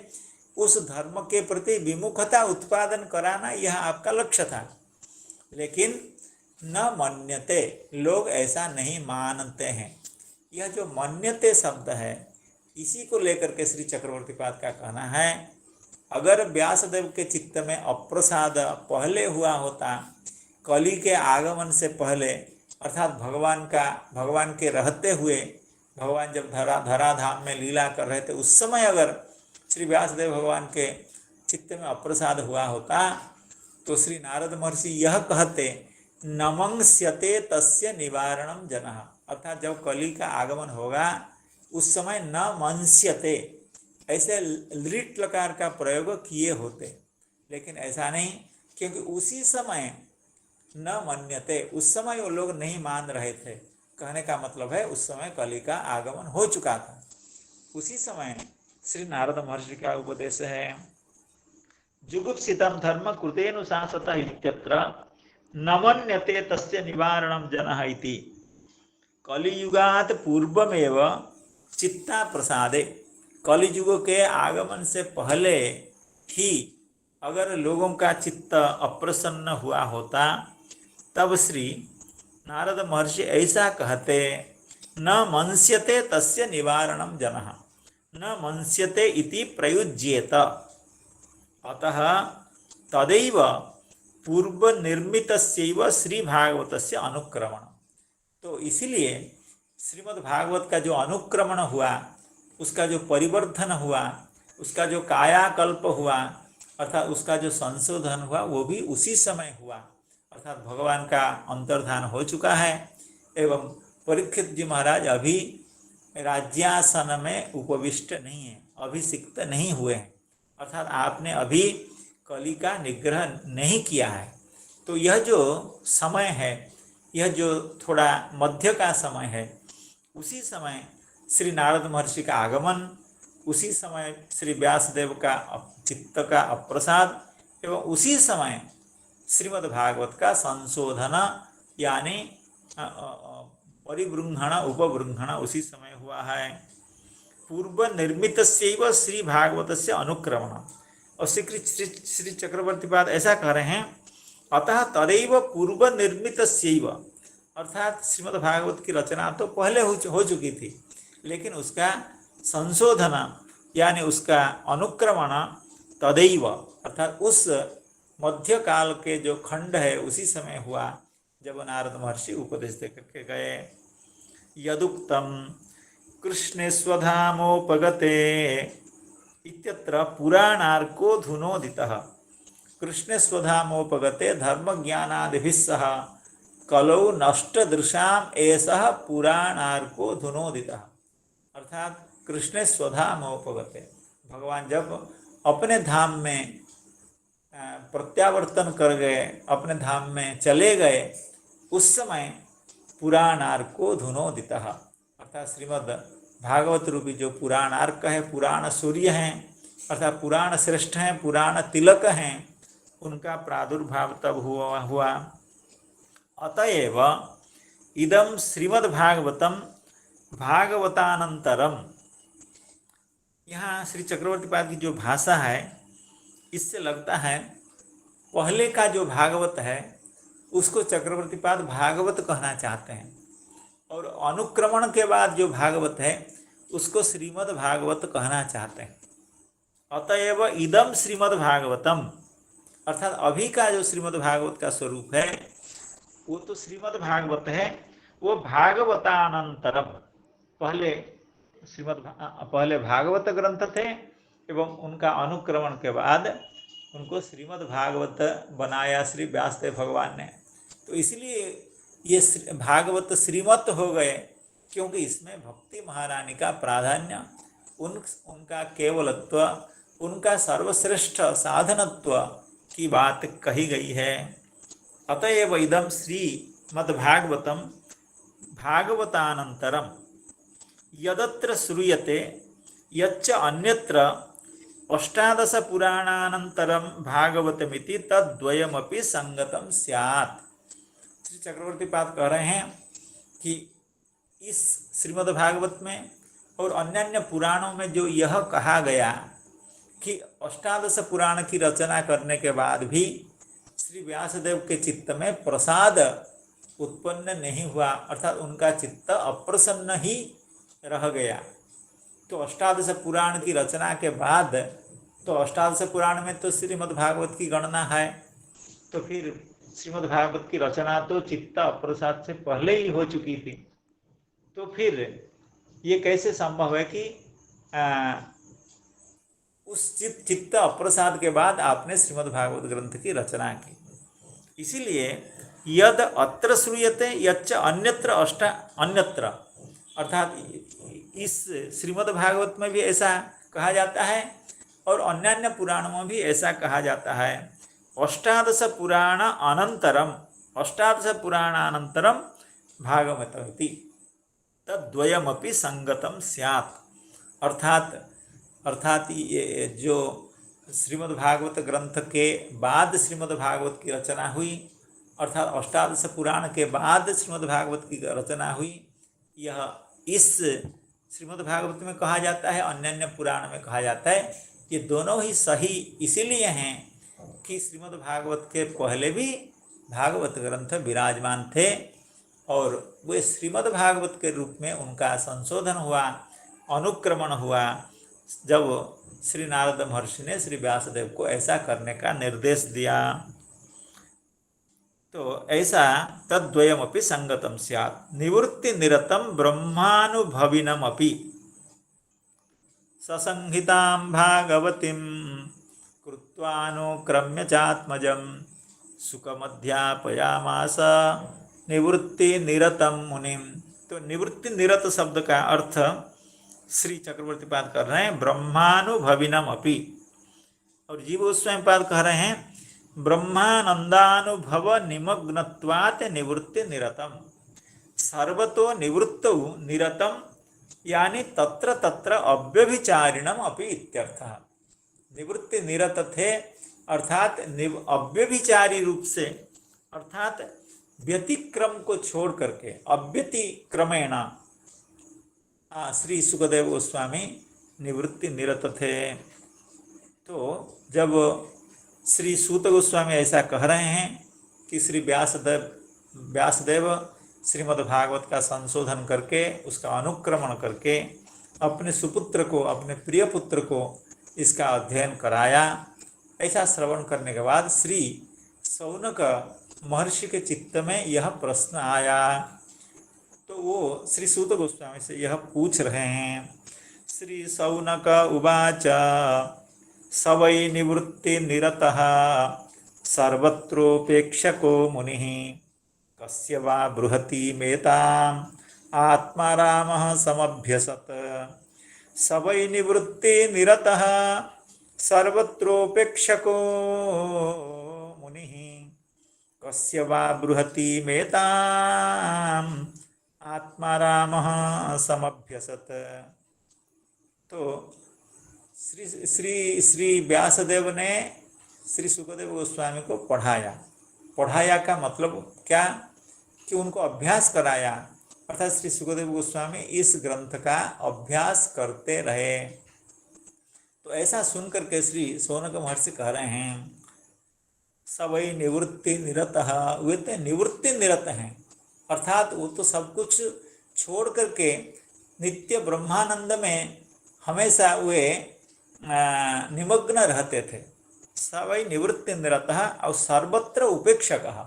उस धर्म के प्रति विमुखता उत्पादन कराना, यह आपका लक्ष्य था। लेकिन न मन्यते, लोग ऐसा नहीं मानते हैं। यह जो मन्यते शब्द है, इसी को लेकर के श्री चक्रवर्ती पाद का कहना है, अगर व्यासदेव के चित्त में अप्रसाद पहले हुआ होता, कली के आगमन से पहले, अर्थात भगवान के रहते हुए, भगवान जब धराधाम में लीला कर रहे थे उस समय अगर श्री व्यासदेव भगवान के चित्त में अप्रसाद हुआ होता, तो श्री नारद महर्षि यह कहते नमंस्यते तस्य निवारणम जनः। अर्थात जब कली का आगमन होगा उस समय न मंस्यते, ऐसे लिट लकार का प्रयोग किए होते, लेकिन ऐसा नहीं, क्योंकि उसी समय न मन्यते, उस समय वो लोग नहीं मान रहे थे। कहने का मतलब है उस समय कली का आगमन हो चुका था। उसी समय श्री नारद महर्षि का उपदेश है जुगुप्सितम धर्म कृतेनुशासतः इत्यत्र न मन्यते तस्य निवारणम जनः इति। कलियुगात पूर्वमेव चित्ता प्रसादे, कलियुग के आगमन से पहले ही अगर लोगों का चित्त अप्रसन्न हुआ होता, तब श्री नारद महर्षि ऐसा कहते न मंस्यते तस्य निवारणम जनः, न मंस्यते इति प्रयुज्येत। अतः तदैव पूर्व निर्मितस्यैव श्री भागवतस्य अनुक्रमण। तो इसीलिए श्रीमद् भागवत का जो अनुक्रमण हुआ, उसका जो परिवर्धन हुआ, उसका जो कायाकल्प हुआ, अर्थात उसका जो संशोधन हुआ, वो भी उसी समय हुआ। अर्थात भगवान का अंतर्धान हो चुका है एवं परीक्षित जी महाराज अभी राज्यासन में उपविष्ट नहीं है, अभिषिक्त नहीं हुए हैं, अर्थात आपने अभी कली का निग्रह नहीं किया है। तो यह जो समय है, यह जो थोड़ा मध्य का समय है, उसी समय श्री नारद महर्षि का आगमन, उसी समय श्री व्यासदेव का चित्त का अप्रसाद एवं उसी समय श्रीमद् भागवत का संशोधन यानी परिबृंहण उपबृंहण उसी समय हुआ है। पूर्व निर्मित श्री भागवत से अनुक्रमण। और श्री चक्रवर्तीपाद ऐसा कह रहे हैं, अतः तदैव पूर्व निर्मित, अर्थात श्रीमद् भागवत की रचना तो पहले हो चुकी थी, लेकिन उसका संशोधन यानी उसका अनुक्रमण तदैव, अर्थात उस मध्यकाल के जो खंड है उसी समय हुआ जब नारद महर्षि उपदेश दे करके गए। यदुक्तम कृष्णे स्वधामोपगते इत्यत्र पुराणार्को धुनोदितः। कृष्णे स्वधामोपगते धर्मज्ञानादिभिः सह कलौ नष्टदृशाम एषः पुराणार्को धुनोदितः। अर्थात कृष्णे स्वधामोपगते, भगवान जब अपने धाम में प्रत्यावर्तन कर गए, अपने धाम में चले गए, उस समय पुराणार्को धुनोदितः, अर्थात श्रीमद् भागवत रूपी जो पुराणार्क है, पुराण सूर्य हैं, अर्थात पुराण श्रेष्ठ हैं, पुराण तिलक हैं, उनका प्रादुर्भाव तब हुआ। अतएव इदम श्रीमद् भागवतम भागवतानंतरम। यहाँ श्री चक्रवर्तीपाद की जो भाषा है, इससे लगता है पहले का जो भागवत है उसको चक्रवर्तीपाद भागवत कहना चाहते हैं, और अनुक्रमण के बाद जो भागवत है उसको श्रीमद् भागवत कहना चाहते हैं। अतएव इदम श्रीमद् भागवतम, अर्थात अभी का जो श्रीमद् भागवत का स्वरूप है वो तो श्रीमद् भागवत है, वो भागवतानंतरम, पहले भागवत ग्रंथ थे एवं उनका अनुक्रमण के बाद उनको श्रीमद् भागवत बनाया श्री व्यासदेव भगवान ने। तो इसलिए ये भागवत श्रीमत हो गए, क्योंकि इसमें भक्ति महारानी का प्राधान्य, उनका केवलत्व, उनका सर्वश्रेष्ठ साधनत्व की बात कही गई है। अतएव इदम श्रीमद्भागवतम भागवतानंतरम यदत्र श्रूयते यच्च अन्यत्र अष्टादश पुराणानंतरम भागवतमिति तद्वयमपि संगतम स्यात्। श्री चक्रवर्तीपाद कह रहे हैं कि इस श्रीमद् भागवत में और अन्य पुराणों में जो यह कहा गया कि अष्टादश पुराण की रचना करने के बाद भी श्री व्यासदेव के चित्त में प्रसाद उत्पन्न नहीं हुआ, अर्थात उनका चित्त अप्रसन्न ही रह गया। तो अष्टादश पुराण की रचना के बाद, तो अष्टादश पुराण में तो श्रीमद् भागवत की गणना है, तो फिर श्रीमद् भागवत की रचना तो चित्त अप्रसाद से पहले ही हो चुकी थी। तो फिर ये कैसे संभव है कि उस चित्त अप्रसाद के बाद आपने श्रीमद् भागवत ग्रंथ की रचना की? इसीलिए यद अत्र श्रूयते यच्च अन्यत्र अन्यत्र, अर्थात इस श्रीमद् भागवत में भी ऐसा कहा जाता है और अन्य पुराणों में भी ऐसा कहा जाता है। अष्टादश पुराणानंतरम भागवतमिति तद्वयमपि संगतम स्यात्। अर्थात ये जो श्रीमद् भागवत ग्रंथ के बाद श्रीमद् भागवत की रचना हुई, अर्थात अष्टादश पुराण के बाद श्रीमद् भागवत की रचना हुई, यह इस श्रीमद् भागवत में कहा जाता है, अन्य पुराण में कहा जाता है। ये दोनों ही सही इसीलिए हैं कि श्रीमद् भागवत के पहले भी भागवत ग्रंथ विराजमान थे और वे श्रीमद् भागवत के रूप में उनका संशोधन हुआ, अनुक्रमण हुआ, जब श्री नारद महर्षि ने श्री व्यासदेव को ऐसा करने का निर्देश दिया। तो ऐसा तद्वयमपि संगतम स्यात् निवृत्ति निरतम ब्रह्मानुभविनमपि ससंहितां भागवतीं कृत्वानुक्रम्य चात्मजं सुखमध्यापयामास निवृत्ति निरतम मुनिम। तो निवृत्ति निरत शब्द का अर्थ श्री चक्रवर्ती पाद कर रहे हैं ब्रह्मानुभविनम अपि, और जीव गोस्वामी पाद कह रहे हैं ब्रह्मानंदानुभव निमग्नत्वात् निवृत्ति निरतम। सर्वतो निवृत्तौ निरतम यानी तत्र तत्र अव्यभिचारिणम अपि इत्यर्थः। निवृत्ति निरत थे अर्थात अव्यभिचारी रूप से, अर्थात व्यतिक्रम को छोड़ करके अव्यतिक्रमेण श्री सुखदेव गोस्वामी निवृत्ति निरत थे। तो जब श्री सूत गोस्वामी ऐसा कह रहे हैं कि श्री व्यासदेव श्रीमद्भागवत का संशोधन करके उसका अनुक्रमण करके अपने सुपुत्र को, अपने प्रिय पुत्र को इसका अध्ययन कराया, ऐसा श्रवण करने के बाद श्री शौनक महर्षि के चित्त में यह प्रश्न आया। तो वो श्री सूत गोस्वामी से यह पूछ रहे हैं। श्री शौनक उवाच स वै निवृत्ति निरतः सर्वत्रोपेक्षको मुनिः कस्य वा बृहति मेताम् आत्मारामः समभ्यसत्। स वै निवृत्ति निरतः सर्वत्रोपेक्षको मुनिः कस्य वा बृहति मेताम् आत्मारामः समभ्यसत्। तो श्री व्यासदेव ने श्री सुखदेव गोस्वामी को पढ़ाया का मतलब क्या कि उनको अभ्यास कराया, अर्थात श्री सुखदेव गोस्वामी इस ग्रंथ का अभ्यास करते रहे। तो ऐसा सुनकर के श्री शौनक महर्षि कह रहे हैं स वै निवृत्ति निरतः, वे तो निवृत्ति निरत हैं, अर्थात वो तो सब कुछ छोड़ करके नित्य ब्रह्मानंद में हमेशा वे निमग्न रहते थे। स वै निवृत्ति निरतः और सर्वत्र उपेक्षकः।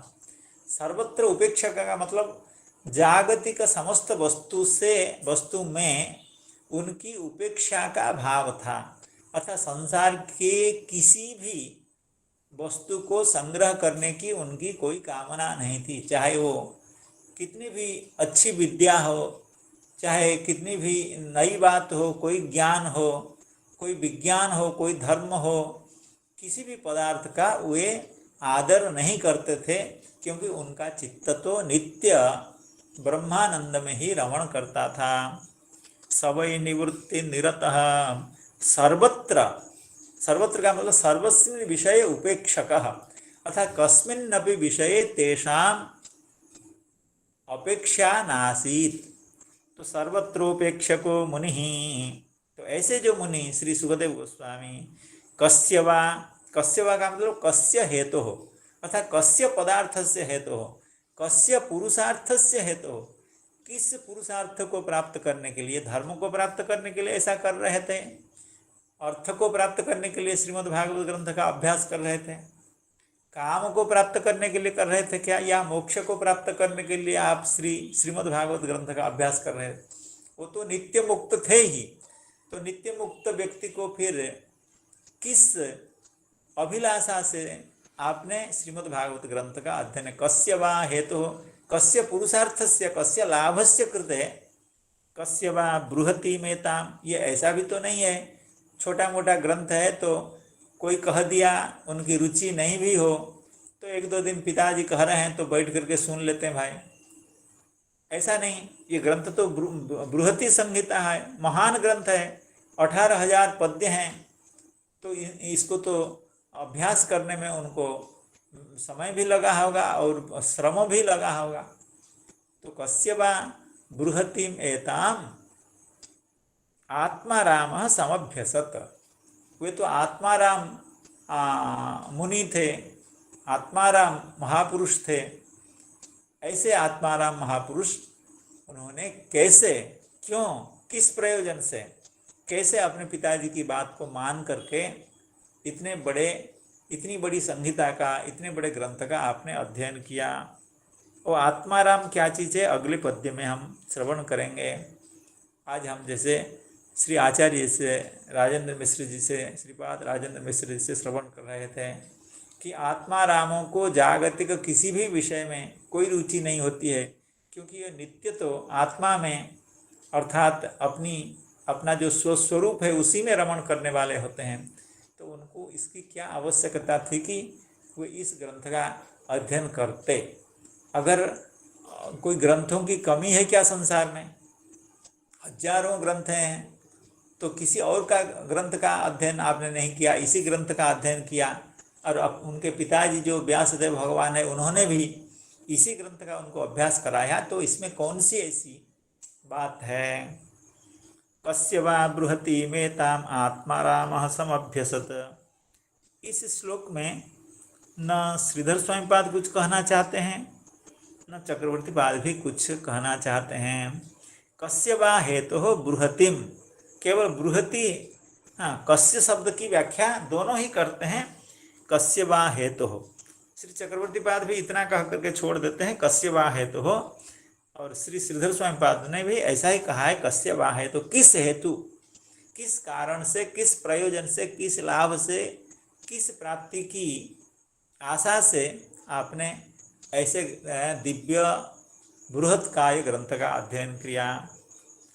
सर्वत्र उपेक्षक का मतलब जागतिक समस्त वस्तु में उनकी उपेक्षा का भाव था, अर्थात संसार के किसी भी वस्तु को संग्रह करने की उनकी कोई कामना नहीं थी, चाहे वो कितनी भी अच्छी विद्या हो, चाहे कितनी भी नई बात हो, कोई ज्ञान हो, कोई विज्ञान हो, कोई धर्म हो, किसी भी पदार्थ का वे आदर नहीं करते थे, क्योंकि उनका चित्त तो नित्य ब्रह्मानंद में ही रमण करता था। स वै निवृत्ति निरतः सर्वत्र, सर्वत्र का मतलब सर्वस्मिन् विषये उपेक्षकः, अर्थात कस्मिन्नपि विषये तेषाम् अपेक्षा नासीत्। तो सर्वत्रोपेक्षको मुनिः, तो ऐसे जो मुनि श्री सुखदेव गोस्वामी कस्य वा का मतलब कस्य हेतु हो, अर्थात कस्य पदार्थस्य हेतु हो, कस्य पुरुषार्थस्य हेतु हो, किस पुरुषार्थ को प्राप्त करने के लिए, धर्म को प्राप्त करने के लिए ऐसा कर रहे थे, अर्थ को प्राप्त करने के लिए श्रीमद्भागवत ग्रंथ का अभ्यास कर रहे थे, काम को प्राप्त करने के लिए कर रहे थे क्या, या मोक्ष को प्राप्त करने के लिए आप श्रीमद्भागवत ग्रंथ का अभ्यास कर रहे थे? वो तो नित्य मुक्त थे ही। तो नित्य मुक्त व्यक्ति को फिर किस अभिलाषा से आपने श्रीमद्भागवत ग्रंथ का अध्ययन, कस्य वा हेतु, कस्य पुरुषार्थस्य, कस्य लाभस्य कृते, कस्य वा बृहति मेताम, ये ऐसा भी तो नहीं है छोटा मोटा ग्रंथ है तो कोई कह दिया, उनकी रुचि नहीं भी हो तो एक दो दिन पिताजी कह रहे हैं तो बैठ करके सुन लेते हैं भाई, ऐसा नहीं। ये ग्रंथ तो बृहति संहिता है, महान ग्रंथ है, 18,000 पद्य हैं, तो इसको तो अभ्यास करने में उनको समय भी लगा होगा और श्रम भी लगा होगा। तो कस्य वा बृहतिम एताम आत्माराम समभ्यसत, वे तो आत्माराम मुनि थे, आत्माराम महापुरुष थे। ऐसे आत्माराम महापुरुष उन्होंने कैसे, क्यों, किस प्रयोजन से, कैसे अपने पिताजी की बात को मान करके इतने बड़े इतनी बड़ी संहिता का, इतने बड़े ग्रंथ का आपने अध्ययन किया। वो आत्माराम क्या चीज़ है, अगले पद्य में हम श्रवण करेंगे। आज हम जैसे श्री आचार्य से, राजेंद्र मिश्र जी से, श्रीपाद राजेंद्र मिश्र जी से श्रवण कर रहे थे कि आत्मारामों को जागतिक किसी भी विषय में कोई रुचि नहीं होती है, क्योंकि ये नित्य तो आत्मा में अर्थात अपना जो स्वस्वरूप है उसी में रमण करने वाले होते हैं। तो उनको इसकी क्या आवश्यकता थी कि वे इस ग्रंथ का अध्ययन करते। अगर कोई ग्रंथों की कमी है क्या संसार में, हजारों ग्रंथ हैं, तो किसी और का ग्रंथ का अध्ययन आपने नहीं किया, इसी ग्रंथ का अध्ययन किया। और अब उनके पिताजी जो व्यासदेव भगवान है, उन्होंने भी इसी ग्रंथ का उनको अभ्यास कराया, तो इसमें कौन सी ऐसी बात है। कस्य वा बृहति मेताम आत्मारामः समभ्यसत। इस श्लोक में न श्रीधर स्वामीपाद कुछ कहना चाहते हैं, न चक्रवर्ती पाद भी कुछ कहना चाहते हैं। कस्य वा हेतुः बृहतिम, केवल बृहति, हाँ, कस्य शब्द की व्याख्या दोनों ही करते हैं, कस्य वा हेतुः। श्री चक्रवर्ती पाद भी इतना कह करके छोड़ देते हैं कस्य वा हेतुः, और श्री श्रीधर स्वामीपाद ने भी ऐसा ही कहा है कस्य वा हेतु, किस हेतु, किस कारण से, किस प्रयोजन से, किस लाभ से, किस प्राप्ति की आशा से आपने ऐसे दिव्य बृहत काय ग्रंथ का अध्ययन किया।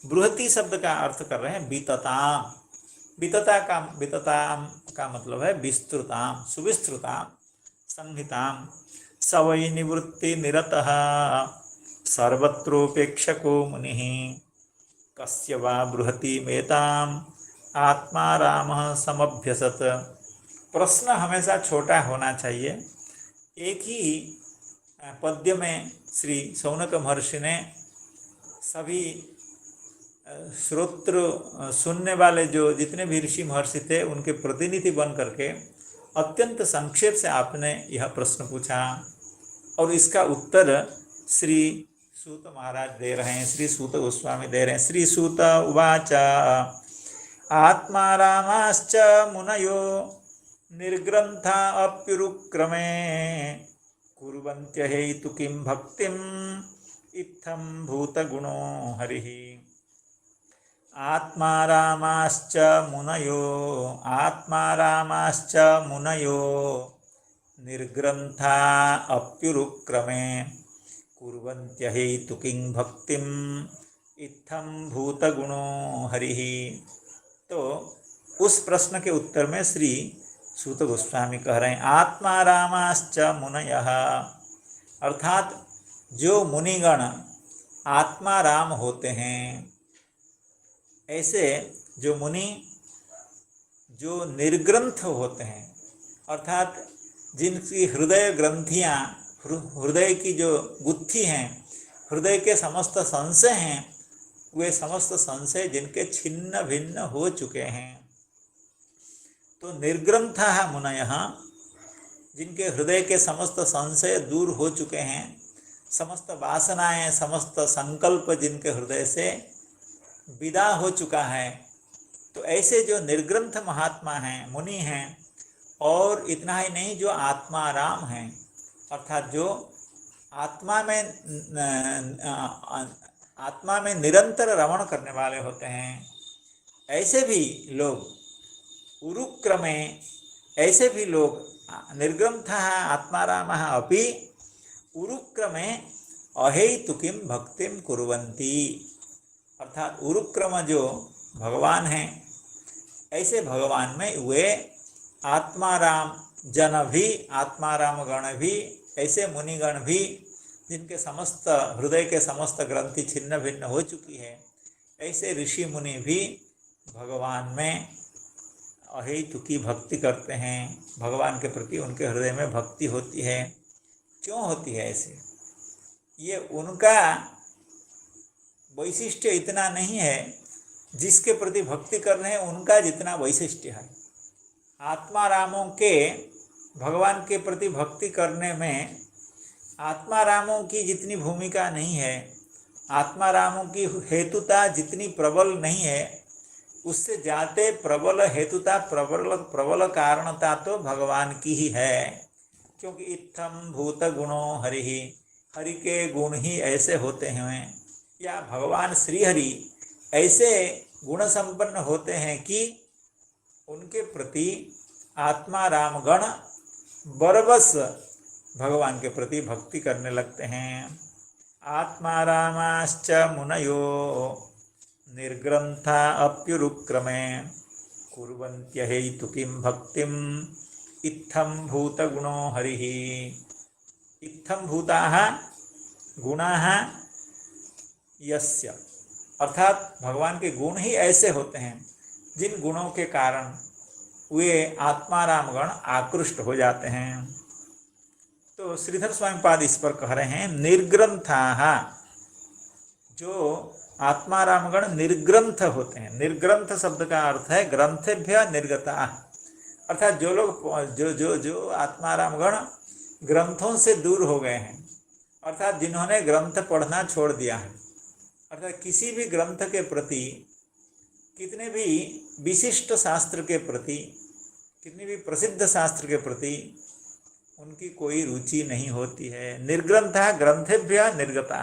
बृहति शब्द का अर्थ कर रहे हैं वितताम। वितताम का मतलब है विस्तृताम, सुविस्तृताम संहिताम। सवै निवृत्ति निरतः सर्वत्रोपेक्षको मुनिः कस्य वा बृहति मेताम आत्मारामः समभ्यसत। प्रश्न हमेशा छोटा होना चाहिए। एक ही पद्य में श्री शौनक महर्षि ने सभी श्रोत्र सुनने वाले जो जितने भी ऋषि महर्षि थे उनके प्रतिनिधि बन करके अत्यंत संक्षेप से आपने यह प्रश्न पूछा, और इसका उत्तर श्री सूत महाराज दे रहे हैं, श्री सूत गोस्वामी दे रहे हैं। श्री सूत उवाच आत्मारामाश्च मुनयो निर्ग्रंथा अप्युरुक्रमे कुर्वन्त्यहेतु किं भक्तिम् इत्थं भूतगुणो हरिः। आत्मारामाश्च मुनयो निर्ग्रंथा अप्युरुक्रमे कुर्वन्त्यहेतु किं भक्तिम् इत्थं भूतगुणो हरिः। तो उस प्रश्न के उत्तर में श्री सूत गोस्वामी कह रहे हैं आत्मारामाश्च मुनयः, अर्थात जो मुनिगण आत्माराम होते हैं, ऐसे जो मुनि जो निर्ग्रंथ होते हैं, अर्थात जिनकी हृदय ग्रंथियाँ, हृदय की जो गुत्थी हैं, हृदय के समस्त संशय हैं, वे समस्त संशय जिनके छिन्न भिन्न हो चुके हैं। तो निर्ग्रंथः मुनयः, जिनके हृदय के समस्त संशय दूर हो चुके हैं, समस्त वासनाएं, समस्त संकल्प जिनके हृदय से विदा हो चुका है, तो ऐसे जो निर्ग्रंथ महात्मा हैं, मुनि हैं, और इतना ही नहीं जो आत्माराम हैं, अर्थात जो आत्मा में निरंतर रमण करने वाले होते हैं, ऐसे भी लोग उरुक्रमे, ऐसे भी लोग निर्ग्रंथः आत्मारामः अपि उरुक्रमे अहेतुकीं भक्तिं कुर्वन्ति, अर्थात उरुक्रम जो भगवान हैं, ऐसे भगवान में वे आत्माराम जन भी, आत्माराम गण भी, ऐसे मुनिगण भी जिनके समस्त हृदय के समस्त ग्रंथि छिन्न भिन्न हो चुकी है, ऐसे ऋषि मुनि भी भगवान में अहेतुकी भक्ति करते हैं। भगवान के प्रति उनके हृदय में भक्ति होती है। क्यों होती है ऐसे? ये उनका वैशिष्ट्य इतना नहीं है जिसके प्रति भक्ति कर रहे हैं उनका जितना वैशिष्ट्य है। आत्मारामों के भगवान के प्रति भक्ति करने में आत्मारामों की जितनी भूमिका नहीं है, आत्मारामों की हेतुता जितनी प्रबल नहीं है, उससे जाते प्रबल हेतुता प्रबल प्रबल कारणता तो भगवान की ही है, क्योंकि इत्थम भूत गुणो हरि, हरि के गुण ही ऐसे होते हैं, या भगवान श्री हरि ऐसे गुण संपन्न होते हैं कि उनके प्रति आत्मा रामगण बरबस भगवान के प्रति भक्ति करने लगते हैं। आत्मा रामाश्च मुनयो निर्ग्रंथा अप्युरुक्रमे कुर्वन्त्यहेतु किं भक्तिम इत्थम भूत गुणो हरिः। इत्थम भूताः गुणाः यस्य, अर्थात भगवान के गुण ही ऐसे होते हैं जिन गुणों के कारण वे आत्मारामगण आकृष्ट हो जाते हैं। तो श्रीधर स्वामी पाद इस पर कह रहे हैं निर्ग्रंथाः, जो आत्मारामगण निर्ग्रंथ होते हैं। निर्ग्रंथ शब्द का अर्थ है ग्रंथेभ्य निर्गता, अर्थात जो लोग जो आत्मारामगण ग्रंथों से दूर हो गए हैं, अर्थात जिन्होंने ग्रंथ पढ़ना छोड़ दिया है, अर्थात किसी भी ग्रंथ के प्रति, कितने भी विशिष्ट शास्त्र के प्रति, कितने भी प्रसिद्ध शास्त्र के प्रति उनकी कोई रुचि नहीं होती है। निर्ग्रंथा ग्रंथेभ्य निर्गता,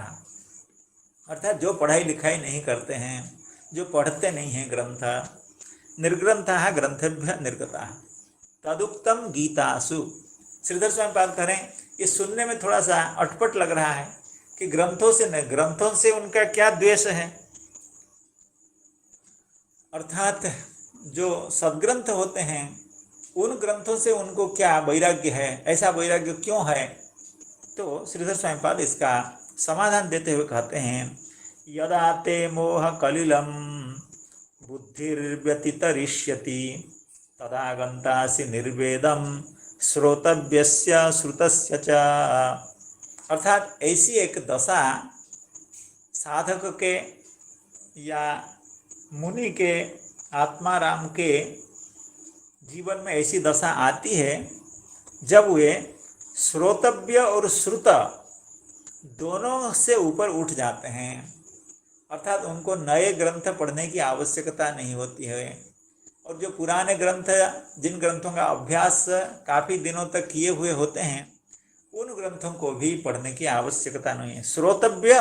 अर्थात जो पढ़ाई लिखाई नहीं करते हैं, जो पढ़ते नहीं हैं ग्रंथ, निर्ग्रंथा ग्रंथेभ्य निर्गता। तदुक्तम गीतासु, श्रीधर स्वामी पाद कह रहे हैं ये सुनने में थोड़ा सा अटपट लग रहा है कि ग्रंथों से उनका क्या द्वेष है, अर्थात जो सद्ग्रंथ होते हैं उन ग्रंथों से उनको क्या वैराग्य है, ऐसा वैराग्य क्यों है। तो श्रीधर स्वामी पाद इसका समाधान देते हुए कहते हैं यदा ते मोह कलिलम बुद्धिर्व्यतितरिष्यति तदा गंतासि निर्वेदम श्रोतव्यस्य श्रुतस्य च। अर्थात ऐसी एक दशा साधक के या मुनि के, आत्माराम के जीवन में ऐसी दशा आती है जब वे श्रोतव्य और श्रुत दोनों से ऊपर उठ जाते हैं, अर्थात उनको नए ग्रंथ पढ़ने की आवश्यकता नहीं होती है, और जो पुराने ग्रंथ, जिन ग्रंथों का अभ्यास काफ़ी दिनों तक किए हुए होते हैं, उन ग्रंथों को भी पढ़ने की आवश्यकता नहीं है। श्रोतव्य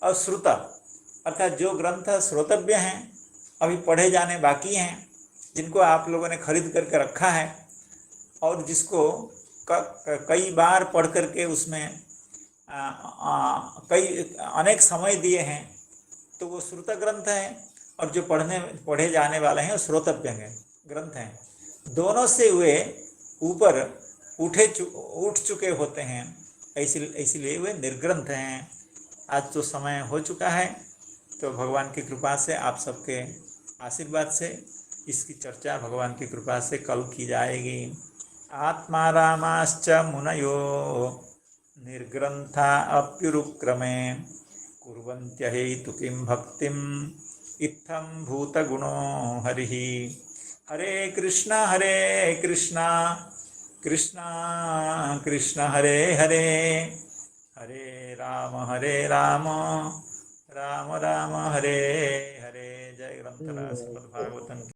और श्रुत, अर्थात जो ग्रंथ श्रोतव्य हैं, अभी पढ़े जाने बाकी हैं, जिनको आप लोगों ने खरीद करके रखा है और जिसको कई बार पढ़ करके उसमें अनेक समय दिए हैं, तो वो श्रुत ग्रंथ हैं, और जो पढ़े जाने वाले हैं वो श्रोतव्य ग्रंथ हैं। दोनों से वे ऊपर उठ चुके होते हैं, इसीलिए वे निर्ग्रंथ हैं। आज तो समय हो चुका है, तो भगवान की कृपा से, आप सबके आशीर्वाद से इसकी चर्चा भगवान की कृपा से कल की जाएगी। आत्मा रामाश्च मुनयो निर्ग्रंथा अप्युरुक्रमे कुर्वन्त्यहेतु किं भक्तिम इत्थम भूत गुणो हरिः। हरे कृष्णा कृष्णा कृष्ण हरे हरे, हरे राम राम राम हरे हरे। जय ग्रंथराज श्रीमद् भागवतम।